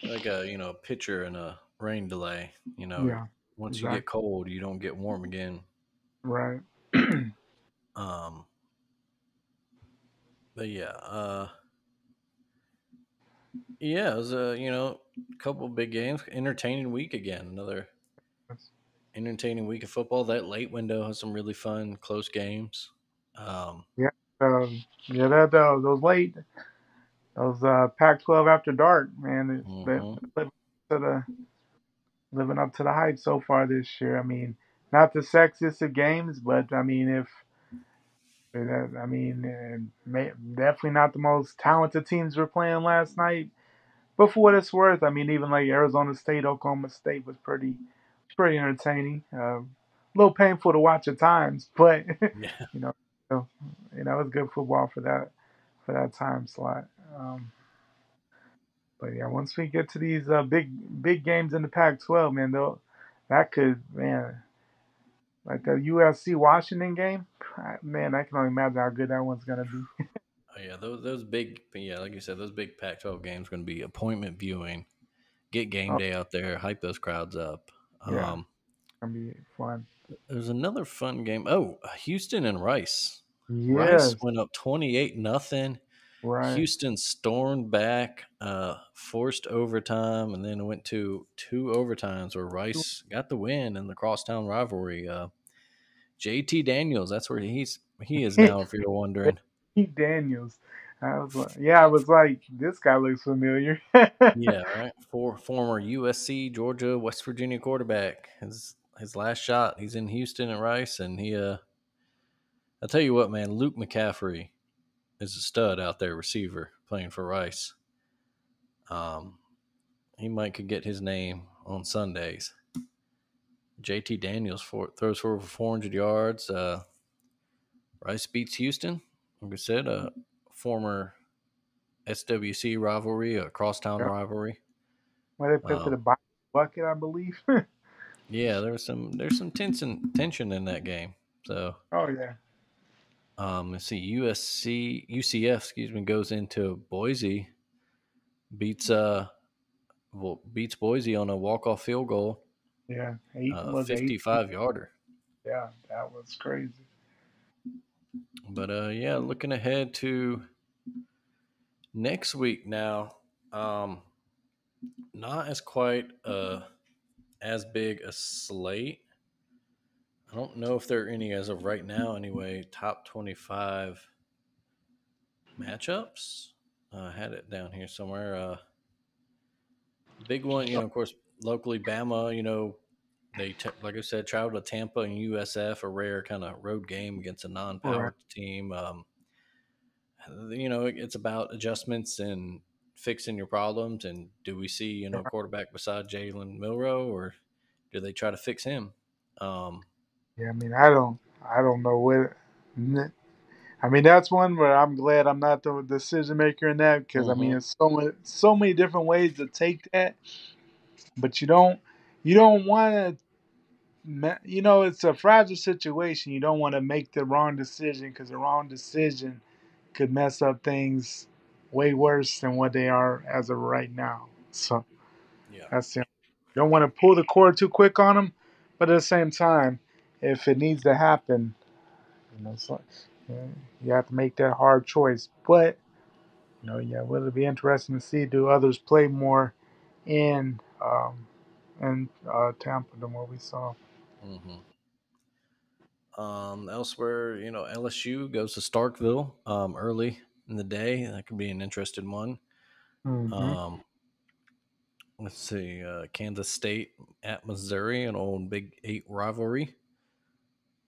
like a pitcher in a rain delay. Yeah, Once you get exactly. cold, you don't get warm again. Right. Um, but yeah, yeah, it was a couple big games, entertaining week again. Another entertaining week of football. That late window has some really fun, close games. Um, Yeah, yeah, those late, those Pac-12 after dark, man, mhm. living to the living up to the hype so far this year. I mean, not the sexiest of games, but I mean, if I mean, definitely not the most talented teams were playing last night. But for what it's worth, I mean, even like Arizona State, Oklahoma State was pretty entertaining. A little painful to watch at times, but Yeah, you know, so, it was good football for that time slot. But yeah, once we get to these big games in the Pac-12, man, though, that could man like the USC Washington game, man, I can only imagine how good that one's gonna be. oh, yeah. Those big, yeah, like you said, those big Pac-12 games going to be appointment viewing. Get game Oh day out there, hype those crowds up. yeah, gonna be fun. There's another fun game. Oh, Houston and Rice. Rice Yes, went up 28-0. right. Houston stormed back, forced overtime, and then went to two overtimes where Rice got the win in the crosstown rivalry. JT Daniels, that's where he is now. If you're wondering, Pete Daniels. I was like, this guy looks familiar. yeah, right. Former USC, Georgia, West Virginia quarterback. His last shot. He's in Houston at Rice, and I'll tell you what, man. Luke McCaffrey is a stud out there, receiver playing for Rice. Um, he might could get his name on Sundays. JT Daniels throws for over 400 yards. Rice beats Houston. Like I said, a former SWC rivalry, a crosstown Yeah. rivalry. Where they put to Um, the bucket, I believe. yeah, there's some tension in that game. So Oh yeah, let's see, UCF, excuse me, goes into Boise, beats beats Boise on a walk off field goal, yeah. Eight was eight. 55 yarder. Yeah, that was crazy. But yeah, looking ahead to next week now. Um, Not as quite as big a slate. I don't know if there are any as of right now. Anyway, top 25 matchups. I had it down here somewhere. Big one, of course, locally Bama. Like I said, travel to Tampa and USF, a rare kind of road game against a Right. non-powered team. It's about adjustments and fixing your problems. And do we see, a quarterback beside Jalen Milrow, or do they try to fix him? Um, Yeah, I mean, I don't know what. I mean, that's one where I'm glad I'm not the decision maker in that because I mean, hmm it's so many different ways to take that, but you don't want to. It's a fragile situation. You don't want to make the wrong decision because the wrong decision could mess up things way worse than what they are as of right now. So Yeah. that's you don't want to pull the cord too quick on them, but at the same time, if it needs to happen, so, yeah, you have to make that hard choice. But yeah, will it be interesting to see do others play more in Tampa than what we saw? hmm Elsewhere, LSU goes to Starkville early in the day. That could be an interesting one. Hmm. Um, let's see, Kansas State at Missouri, an old Big Eight rivalry.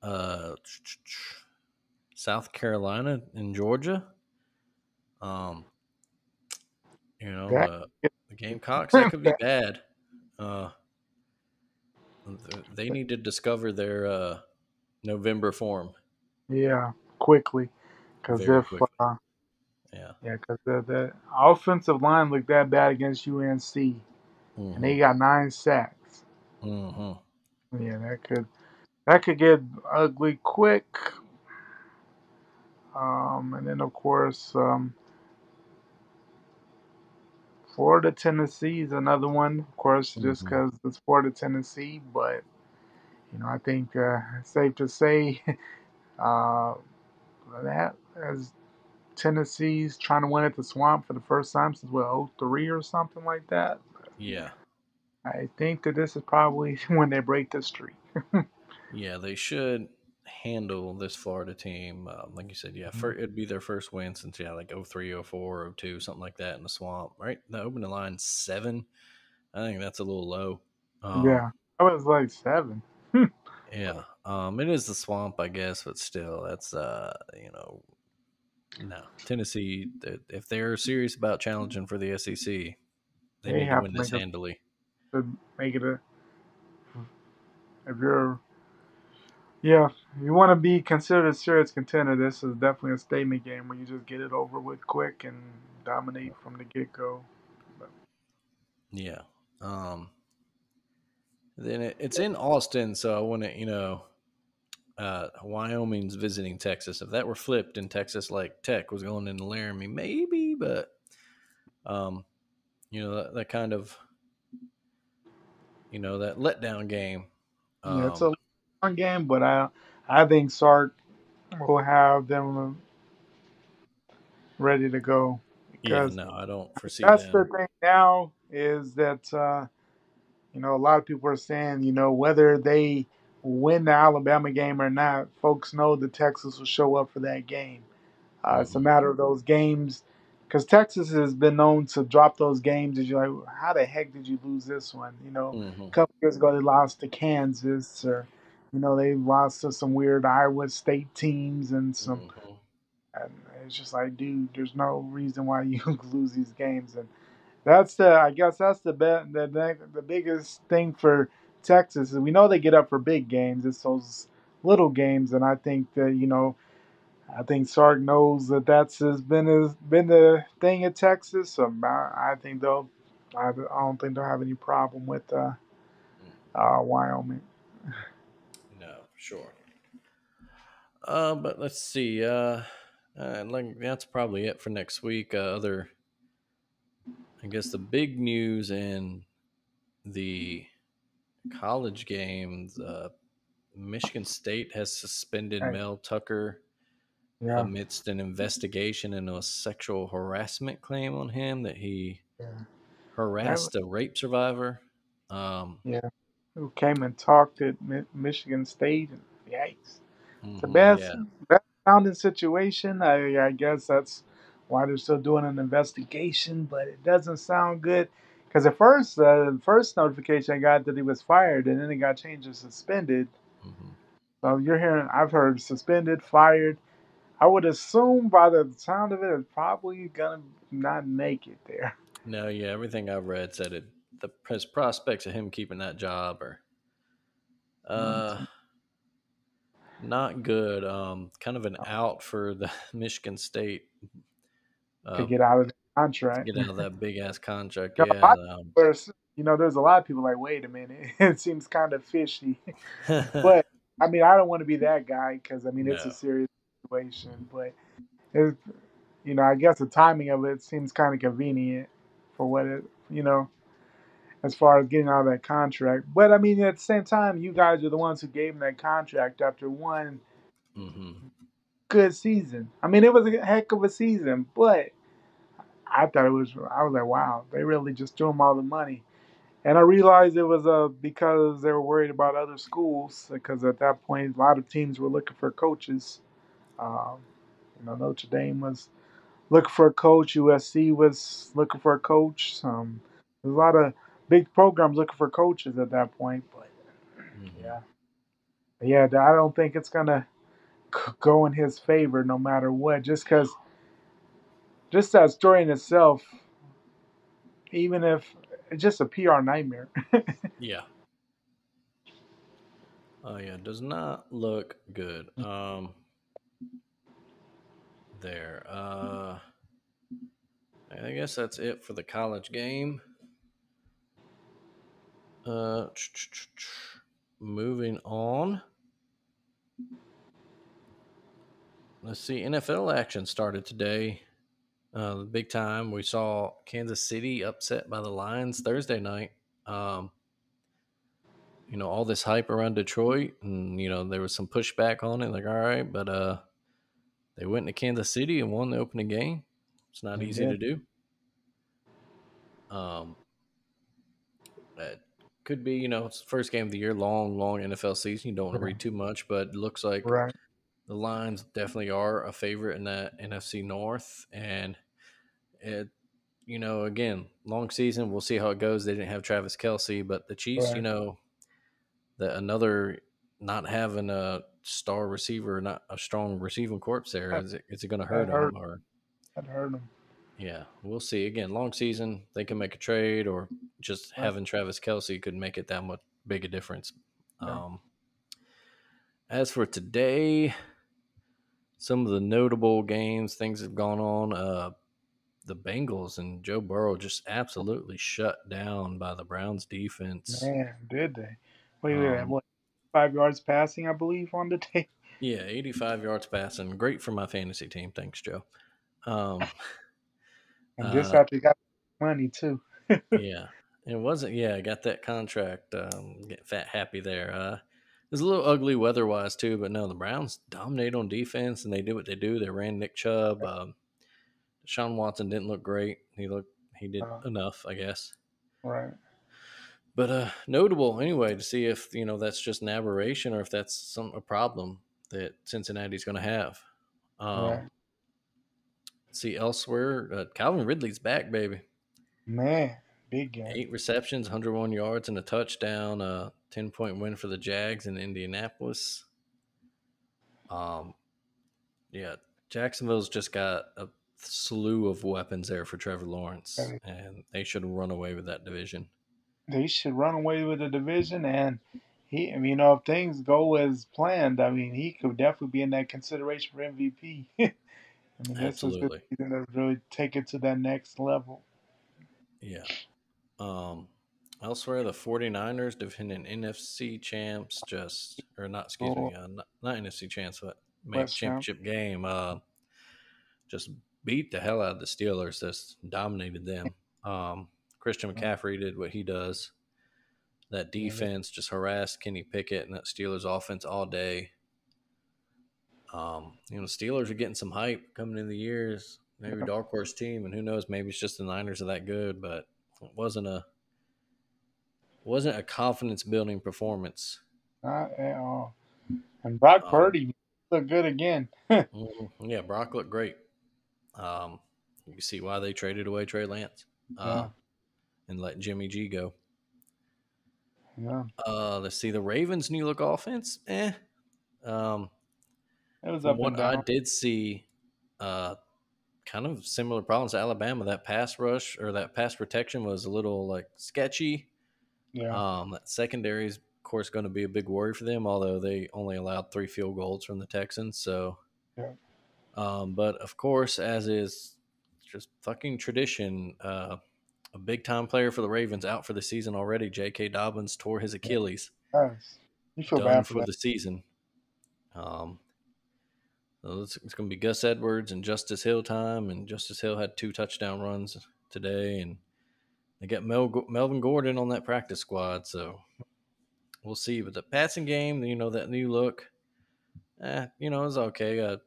Uh, South Carolina and Georgia. Um, That the Gamecocks, that could be bad. Uh, they need to discover their November form yeah, quickly. Because very if quickly. Yeah. yeah, because the offensive line looked that bad against UNC, and hmm they got 9 sacks. hmm Yeah, that could get ugly quick. And then of course, Florida Tennessee is another one. Of course, just hmm because it's Florida Tennessee, but I think it's safe to say uh, that as Tennessee's trying to win at the Swamp for the first time since what '03 or something like that. Yeah. I think that this is probably when they break the streak. Yeah, they should handle this Florida team. Like you said, yeah, it'd be their first win since, yeah, like 03, 04, 02, something like that in the swamp, right? The opening line 7. I think that's a little low. Yeah, I was like 7. Yeah, it is the swamp, I guess, but still, that's no, Tennessee. If they're serious about challenging for the SEC, they They need to have win to this handily. make it a. If you're, yeah, if you want to be considered a serious contender, this is definitely a statement game where you just get it over with quick and dominate from the get go. Yeah. Then it's in Austin, so I want to, Wyoming's visiting Texas. If that were flipped and Texas, like Tech, was going into Laramie, maybe, but um, that kind of, that letdown game. Yeah, it's Um, a long game, but I think Sark will have them ready to go yeah, because no, I don't foresee that's the them. thing now is that a lot of people are saying whether they win the Alabama game or not, folks know that Texas will show up for that game. It's a Hmm. matter of those games because Texas has been known to drop those games. And you're like, how the heck did you lose this one? Hmm. A couple years ago they lost to Kansas, or they lost to some weird Iowa State teams and some. Hmm. And it's just like, dude, there's no reason why you lose these games, and I guess that's the biggest thing for Texas is we know they get up for big games. It's those little games, and I think that I think Sark knows that been the thing at Texas. So I think they'll. I don't think they'll have any problem with Wyoming. No, sure. But let's see. Like that's probably it for next week. I guess the big news in the college games. Michigan State has suspended Hey, Mel Tucker yeah, amidst an investigation into a sexual harassment claim on him that he yeah, that, harassed a rape survivor. Um, yeah. Who came and talked at Michigan State? And, yikes! It's the yeah. best sounding situation. I guess that's why they're still doing an investigation, but it doesn't sound good. Because at first, the first notification I got that he was fired, and then it got changed to suspended. Hmm. So I've heard suspended, fired. I would assume by the sound of it, it's probably gonna not make it there. No, yeah. Everything I've read said it. The his prospects of him keeping that job are uh, not good. Kind of an out for the Michigan State To uh, get out of the to contract. get out of that big ass contract. A Yeah. lot of people there's a lot of people like, wait a minute, it seems kind of fishy. But I mean, I don't want to be that guy because I mean it's a No. serious situation. But it, I guess the timing of it seems kind of convenient for what as far as getting out of that contract. But I mean, at the same time, you guys are the ones who gave him that contract after one Hmm. good season. I mean, it was a heck of a season, but I was like, wow, they really just threw him all the money. And I realized it was because they were worried about other schools because at that point a lot of teams were looking for coaches. Um, Notre Dame was looking for a coach. USC was looking for a coach. There's a lot of big programs looking for coaches at that point. But Hmm. yeah, yeah, I don't think it's gonna go in his favor no matter what. Just that story in itself, even if it's just a PR nightmare. Yeah. Oh yeah, does not look good. There. I guess that's it for the college game. Uh, moving on. Let's see. NFL action started today. The big time. We saw Kansas City upset by the Lions Thursday night. Um, all this hype around Detroit, and there was some pushback on it. Like, all right, but they went to Kansas City and won the opening game. It's not They easy did. to do. Um, could be, it's the first game of the year, long, long NFL season. You don't want to Yeah. read too much, but it looks like Right. the Lions definitely are a favorite in that NFC North. And it, again, long season. We'll see how it goes. They didn't have Travis Kelsey, but the Chiefs, Right. that another not having a star receiver, not a strong receiving corpse there, That, is it going to hurt that them? hurt. Or That hurt him. yeah, we'll see. Again, long season, they can make a trade, or just Right. having Travis Kelsey could make it that much big a difference. Yeah. Um, as for today, some of the notable games, things have gone on. The Bengals and Joe Burrow just absolutely shut down by the Browns defense. Man, did they? Wait, Um, what? 5 yards passing, I believe, on the day. yeah, 85 yards passing. Great for my fantasy team. Thanks, Joe. Um, And this uh, after he got money too. yeah, it wasn't. Yeah, I got that contract. Get fat happy there. It was a little ugly weather-wise too, but no, the Browns dominate on defense and they did what they do. They ran Nick Chubb. Sean Watson didn't look great. He did Uh, enough, I guess. right. But notable anyway to see if that's just an aberration or if that's a problem that Cincinnati's going to have. Um, Right. see elsewhere, Calvin Ridley's back, baby. Man, big game. 8 receptions, 101 yards, and a touchdown. 10-point win for the Jags in Indianapolis. Um, yeah, Jacksonville's just got a slew of weapons there for Trevor Lawrence, and they should run away with that division. They should run away with the division, and I mean, if things go as planned, I mean, he could definitely be in that consideration for MVP. I mean, this is the Absolutely. season to really take it to that next level. Yeah. Um, elsewhere, the 49ers defending NFC champs or not, excuse Oh, me, not NFC champs, but West Ham. championship game, just beat the hell out of the Steelers, just dominated them. Christian McCaffrey did what he does. That Yeah, defense just harassed Kenny Pickett and that Steelers offense all day. Steelers are getting some hype coming in the years. Maybe yeah, dark horse team, and who knows? Maybe it's just the Niners are that good, but it wasn't a confidence building performance. not at all. And Brock Um, Purdy looked good again. yeah, Brock looked great. Um, you see why they traded away Trey Lance uh, Yeah, and let Jimmy G go. yeah. Let's see the Ravens' new look offense. Um, It was from up and what I down. did see, uh, kind of similar problems to Alabama. That pass rush or that pass protection was a little like sketchy. Yeah, That secondary is, of course, going to be a big worry for them, although they only allowed 3 field goals from the Texans. So, yeah. but of course, as is just fucking tradition, a big time player for the Ravens out for the season already. J.K. Dobbins tore his Yeah. Achilles, Yes. You feel done bad for for that. the season. Um, so it's going to be Gus Edwards and Justice Hill time, and Justice Hill had 2 touchdown runs today, and they got Melvin Gordon on that practice squad, so we'll see. But the passing game, that new look, it's okay.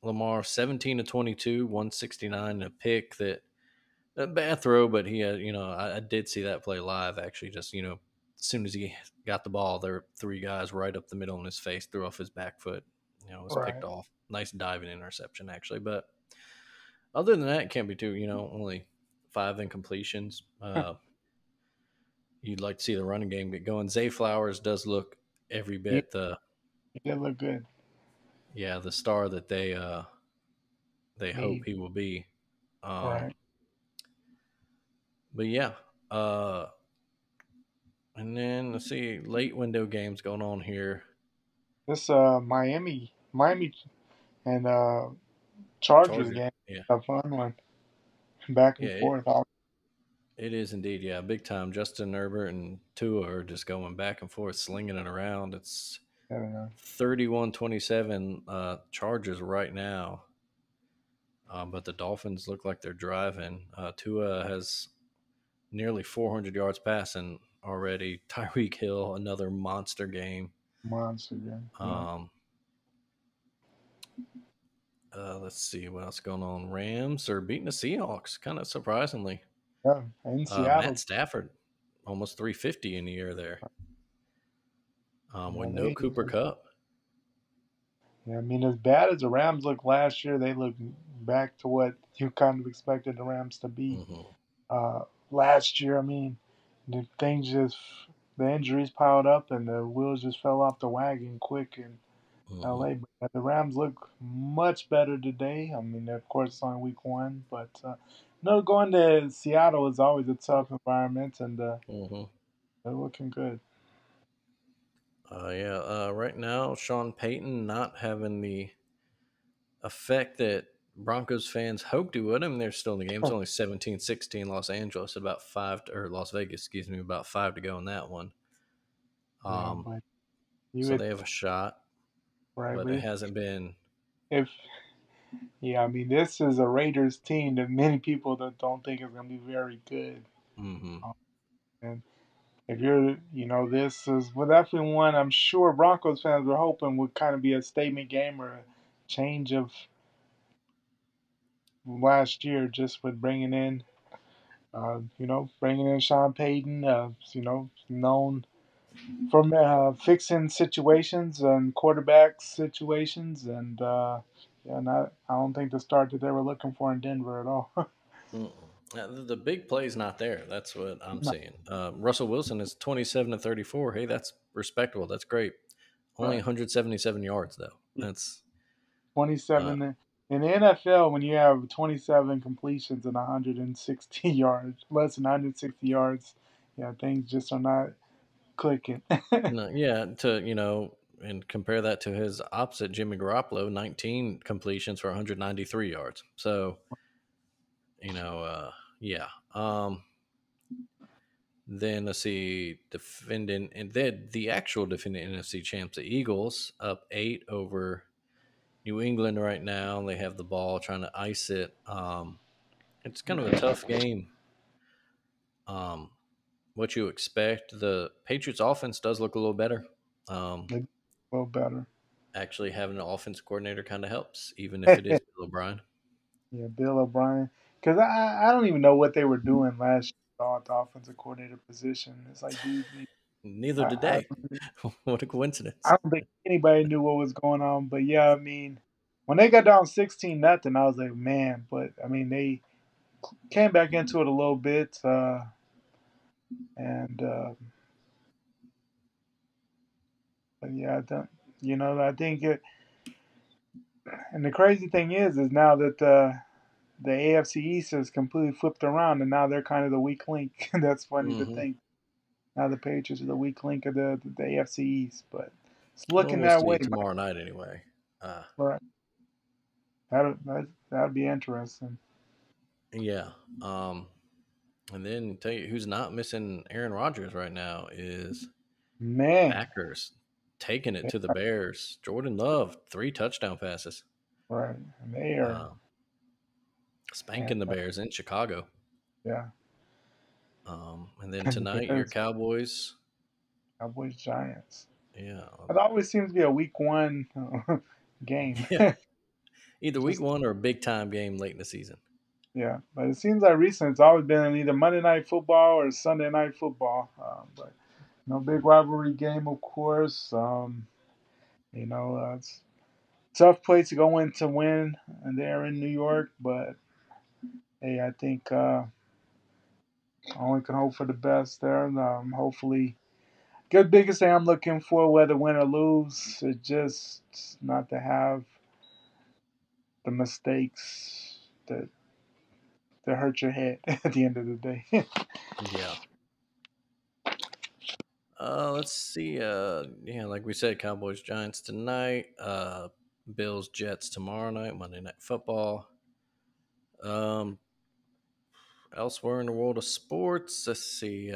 Lamar 17 to 22, 169, and a pick that a bad throw, but he had, I did see that play live actually. Just as soon as he got the ball, there were 3 guys right up the middle in his face, threw off his back foot. It was picked Right. off. Nice diving interception actually, but other than that, it can't be too. Only 5 incompletions. You'd like to see the running game get going. Zay Flowers does look every He, bit the he did look good. the star that they hope Need. he will be. Um, Right. but yeah, uh, and then let's see late window games going on here. This Miami and Chargers Chargers, game, yeah, a fun one, back yeah, and forth. All it is indeed, yeah, big time. Justin Herbert and Tua are just going back and forth, slinging it around. It's together. 31-27 Chargers right now. But the Dolphins look like they're driving. Tua has nearly 400 yards passing already. Tyreek Hill, another monster game. Months ago. Yeah. Um, let's see what else going on. Rams are beating the Seahawks, kind of surprisingly. Yeah. In Matt Seattle. Stafford almost 350 in a year there, with Yeah, no Cooper Cup. yeah, I mean, as bad as the Rams looked last year, they look back to what you kind of expected the Rams to be Hmm. uh, last year. I mean, the things just the injuries piled up and the wheels just fell off the wagon quick in Hmm. LA. But the Rams look much better today. I mean, of course, it's only week one, but no, going to Seattle is always a tough environment, and Hmm. they're looking good. Yeah. Right now, Sean Payton not having the effect that Broncos fans hoped he would. I mean, they're still in the game. It's only 17-16 Los Angeles, about or Las Vegas, excuse me, about five to go in that one. Yeah, Um, but you so would they have a shot, right, but it hasn't been. if yeah, I mean, this is a Raiders team that many people that don't think is going to be very good. Hmm. And if you're, this is well, definitely one I'm sure Broncos fans were hoping would kind of be a statement game or a change of last year, just with bringing in Sean Payton, known from fixing situations and quarterback situations, and yeah, I don't think the start that they were looking for in Denver at all. The big play's not there. That's what I'm No, seeing. Russell Wilson is 27-34. Hey, that's respectable. That's great. Only right. 177 yards though. That's 27 in the NFL when you have 27 completions and 160 yards, less than 160 yards, yeah, things just are not clicking. no, yeah. And compare that to his opposite, Jimmy Garoppolo, 19 completions for 193 yards. So you know, yeah. Then let's see, defending and then the actual defending NFC champs, the Eagles, up 8 over New England right now. They have the ball trying to ice it. It's kind of a tough game. Um, what you expect. The Patriots offense does look a little better. Um, A little better. Actually, having an offense coordinator kind of helps, even if it is Bill O'Brien. Yeah, Bill O'Brien. Because I don't even know what they were doing last year at the offensive coordinator position. It's like, dude, Neither I, did I, they. What a coincidence. I don't think anybody knew what was going on. But yeah, I mean, when they got down 16-0, I was like, man. But I mean, they came back into it a little bit, and but yeah, I think it. And the crazy thing is now that the AFC East has completely flipped around, and now they're kind of the weak link. That's funny to Hmm. think. Now the Patriots are the weak link of the AFC East, but it's Well, looking we'll that see way. tomorrow night anyway. Uh, Right. That'd be interesting. yeah. And then tell you who's not missing Aaron Rodgers right now is Man, Packers taking it they, to the Bears. Jordan Love, 3 touchdown passes. right. And they are, Uh, and Spanking the Bears in Chicago. yeah, And then and the tonight, your Bears, Cowboys. Cowboys, Giants. Yeah. It always seems to be a week one game. Yeah. Either week Just one or a big time game late in the season. yeah, but it seems like recently it's always been either Monday night football or Sunday night football. But no big rivalry game, of course. It's a tough place to go in to win, and they're in New York. But hey, I think only can hope for the best there. Hopefully, the biggest thing I'm looking for, whether win or lose, is just not to have the mistakes that hurt your head at the end of the day. Yeah. Let's see. Yeah, like we said, Cowboys Giants tonight. Bills Jets tomorrow night. Monday Night Football. Um, Elsewhere in the world of sports, let's see.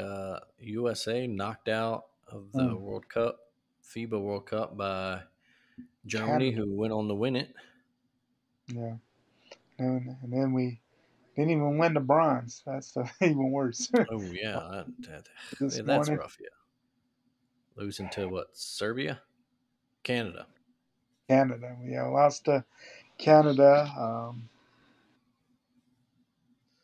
USA knocked out of the Mm, World Cup, FIBA World Cup by Germany, Canada, who went on to win it. yeah, and then we didn't even win the bronze. That's even worse. Oh yeah, yeah, This that's morning, rough. Yeah, losing to what? Serbia, Canada. Canada, we lost to Canada.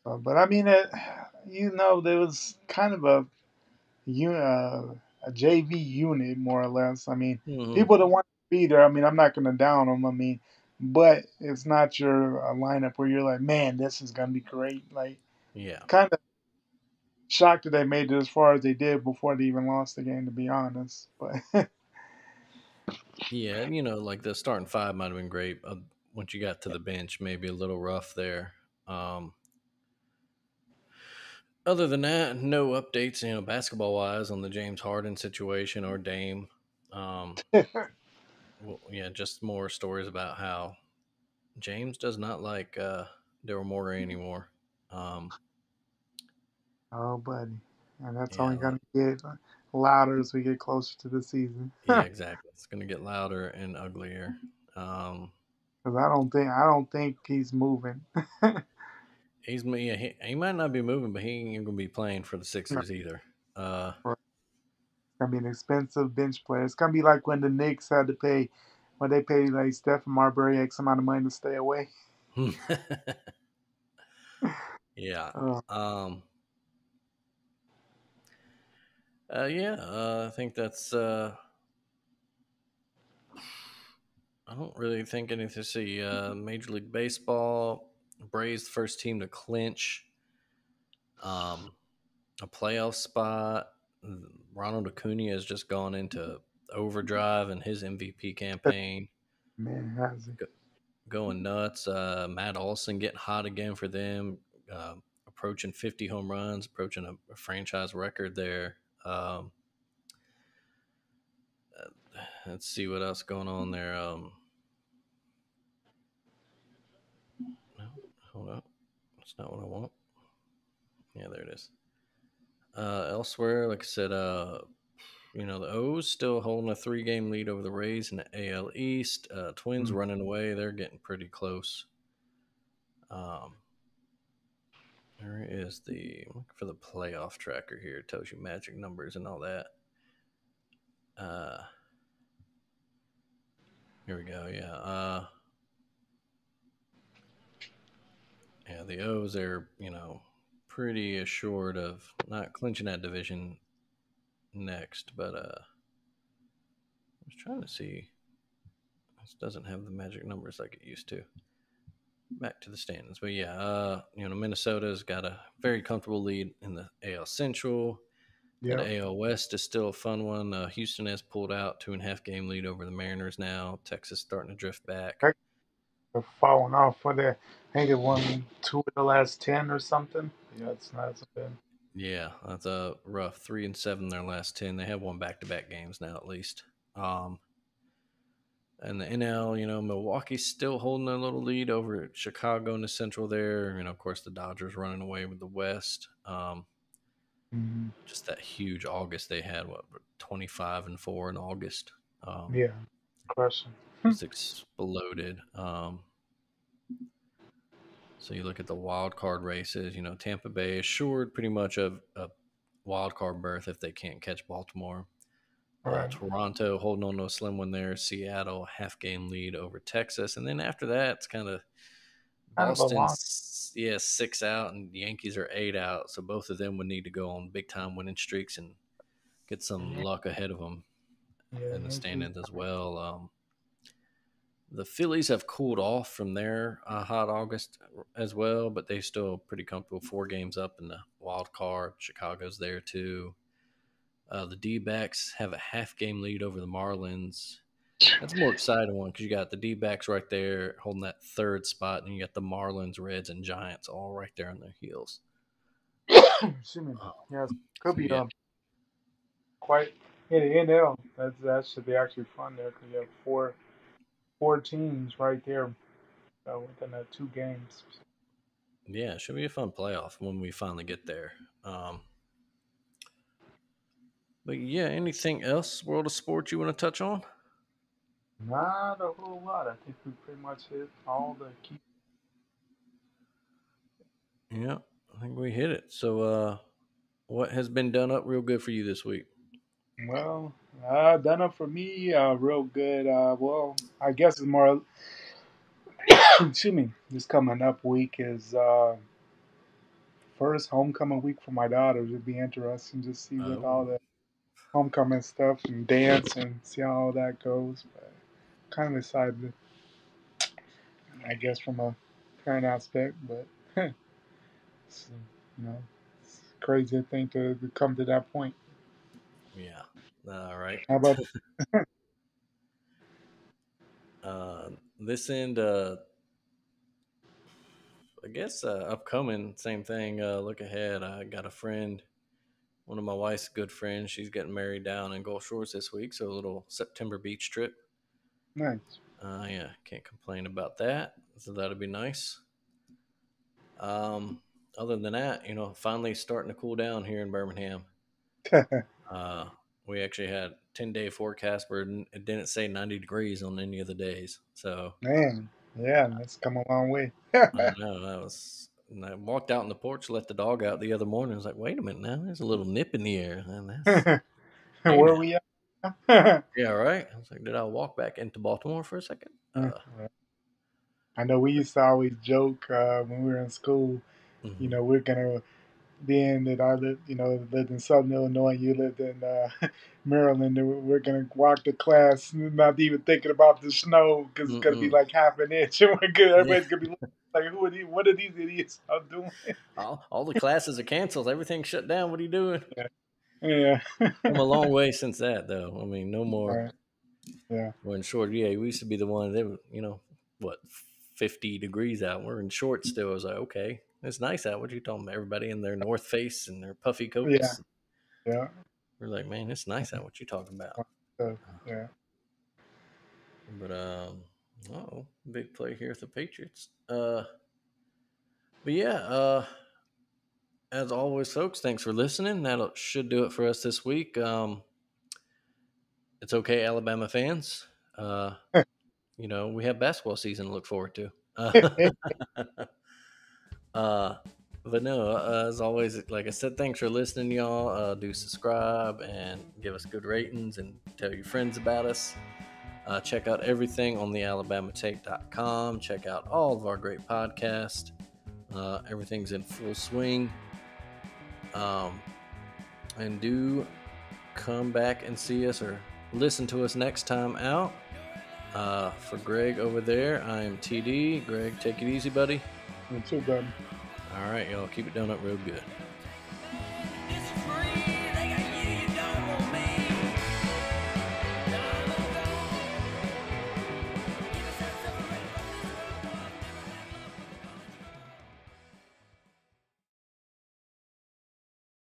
But I mean, there was kind of a a JV unit, more or less. I mean, Hmm. people that want to be there. I mean, I'm not going to down them. I mean, but it's not your lineup where you're like, man, this is going to be great. Like, Yeah. kind of shocked that they made it as far as they did before they even lost the game, to be honest. But Yeah, like the starting five might have been great. Once you got to the bench, maybe a little rough there. Um, Other than that, no updates, basketball wise on the James Harden situation or Dame. Um, well, yeah, just more stories about how James does not like Daryl Morey anymore. Um, oh, buddy, and that's yeah, only going to get louder as we get closer to the season. yeah, exactly. It's going to get louder and uglier. Um, Because I don't think he's moving. yeah, he might not be moving, but he ain't going to be playing for the Sixers either. Uh, It's gonna be an expensive bench player. It's gonna be like when the Knicks had to pay when they paid like Stephen Marbury X amount of money to stay away. yeah. Uh, Um, yeah, I think that's. I don't really think anything to see. Major League Baseball, Braves first team to clinch um, a playoff spot. Ronald Acuna has just gone into overdrive in his MVP campaign, man, has he? go, going nuts. Matt Olson getting hot again for them, approaching 50 home runs, approaching a franchise record there. Um, let's see what else going on there. No, hold up, that's not what I want. Yeah, there it is. Elsewhere, like I said, the O's still holding a 3-game lead over the Rays in the AL East. Twins Mm, running away; they're getting pretty close. Um, there is I'm looking for the playoff tracker here. It tells you magic numbers and all that. Uh, Here we go. Yeah. Yeah. The O's are pretty assured of not clinching that division next, but I was trying to see. This doesn't have the magic numbers like it used to. Back to the standings. But yeah, Minnesota's got a very comfortable lead in the AL Central. That yep. AL West is still a fun one. Houston has pulled out 2.5 game lead over the Mariners now. Texas starting to drift back. They're falling off for the. I think they won 2 of the last 10 or something. Yeah, it's not so bad. Yeah, that's a rough 3-7 their last 10. They have won back-to-back games now at least. Um, and the NL, Milwaukee's still holding a little lead over Chicago in the Central there. Of course, the Dodgers running away with the West. Hmm. Just that huge August they had, 25-4 in August. Um, Yeah, crushing. just exploded. So you look at the wild card races. Tampa Bay assured pretty much of a wild card berth if they can't catch Baltimore. Right. Toronto holding on to a slim one there. Seattle half-game lead over Texas, and then after that, it's kind of Kind of a long. Boston's 6 out, and the Yankees are 8 out. So both of them would need to go on big time winning streaks and get some luck ahead of them Yeah, in the Yankees. standings as well. The Phillies have cooled off from their hot August as well, but they still pretty comfortable. 4 games up in the wild card. Chicago's there too. The D backs have a half-game lead over the Marlins. That's a more exciting one because you got the D backs right there holding that third spot, and you got the Marlins, Reds, and Giants all right there on their heels. Excuse me. Uh, Yes, could so be yeah, quite in the NL. That should be actually fun there because you have four teams right there within that 2 games. yeah, it should be a fun playoff when we finally get there. Um, but yeah, anything else world of sports you want to touch on? Not a whole lot. I think we pretty much hit all the key. Yeah, I think we hit it. So, what has been done up real good for you this week? Well, done up for me. Real good. Well, I guess it's more. Excuse me. This coming up week is first homecoming week for my daughter. It'd be interesting to see with all Oh, the homecoming stuff and dance and see how all that goes. But kind of excited, I guess, from a parent aspect. But it's, you know, it's crazy to think to come to that point. yeah. All right. How about This end, I guess upcoming, same thing. Look ahead. I got a friend, one of my wife's good friends. She's getting married down in Gulf Shores this week, so a little September beach trip. nice? Yeah, can't complain about that. So that'll be nice. Um, Other than that, finally starting to cool down here in Birmingham. Uh, we actually had 10-day forecast where it didn't say 90 degrees on any of the days. So Man, yeah, that's come a long way. I don't know. And I walked out on the porch, let the dog out the other morning. I was like, wait a minute now, there's a little nip in the air. And that's, hey Where now. we at? Yeah, right. I was like, did I walk back into Baltimore for a second? I know we used to always joke when we were in school. Mhm. We're gonna being that I lived, lived in Southern Illinois, you lived in Maryland, and we're gonna walk to class, not even thinking about the snow because it's gonna be Mm-mm. like half an inch, and Yeah. everybody's gonna be like, "Who are these? What are these idiots out doing?" All the classes are canceled. Everything's shut down. What are you doing? Yeah, Come a yeah, long way since that, though. I mean, no more. right. Yeah, We're in short. Yeah, we used to be the one that, what, 50 degrees out. We're in shorts still. I was like, okay, it's nice out. What are you talking about? Everybody in their North Face and their puffy yeah, coats. yeah. We're like, man, it's nice out. What you talking about? Yeah. But oh, big play here with the Patriots. But yeah, as always, folks, thanks for listening. That should do it for us this week. It's okay, Alabama fans. Uh, we have basketball season to look forward to. Uh, but no, as always, like I said, thanks for listening, y'all. Do subscribe and give us good ratings and tell your friends about us. Check out everything on the alabamatape.com. Check out all of our great podcasts. Everything's in full swing. Um, and do come back and see us or listen to us next time out. For Greg over there, I am TD. Greg, take it easy, buddy. Me too, buddy. All right, y'all. Keep it done up real good.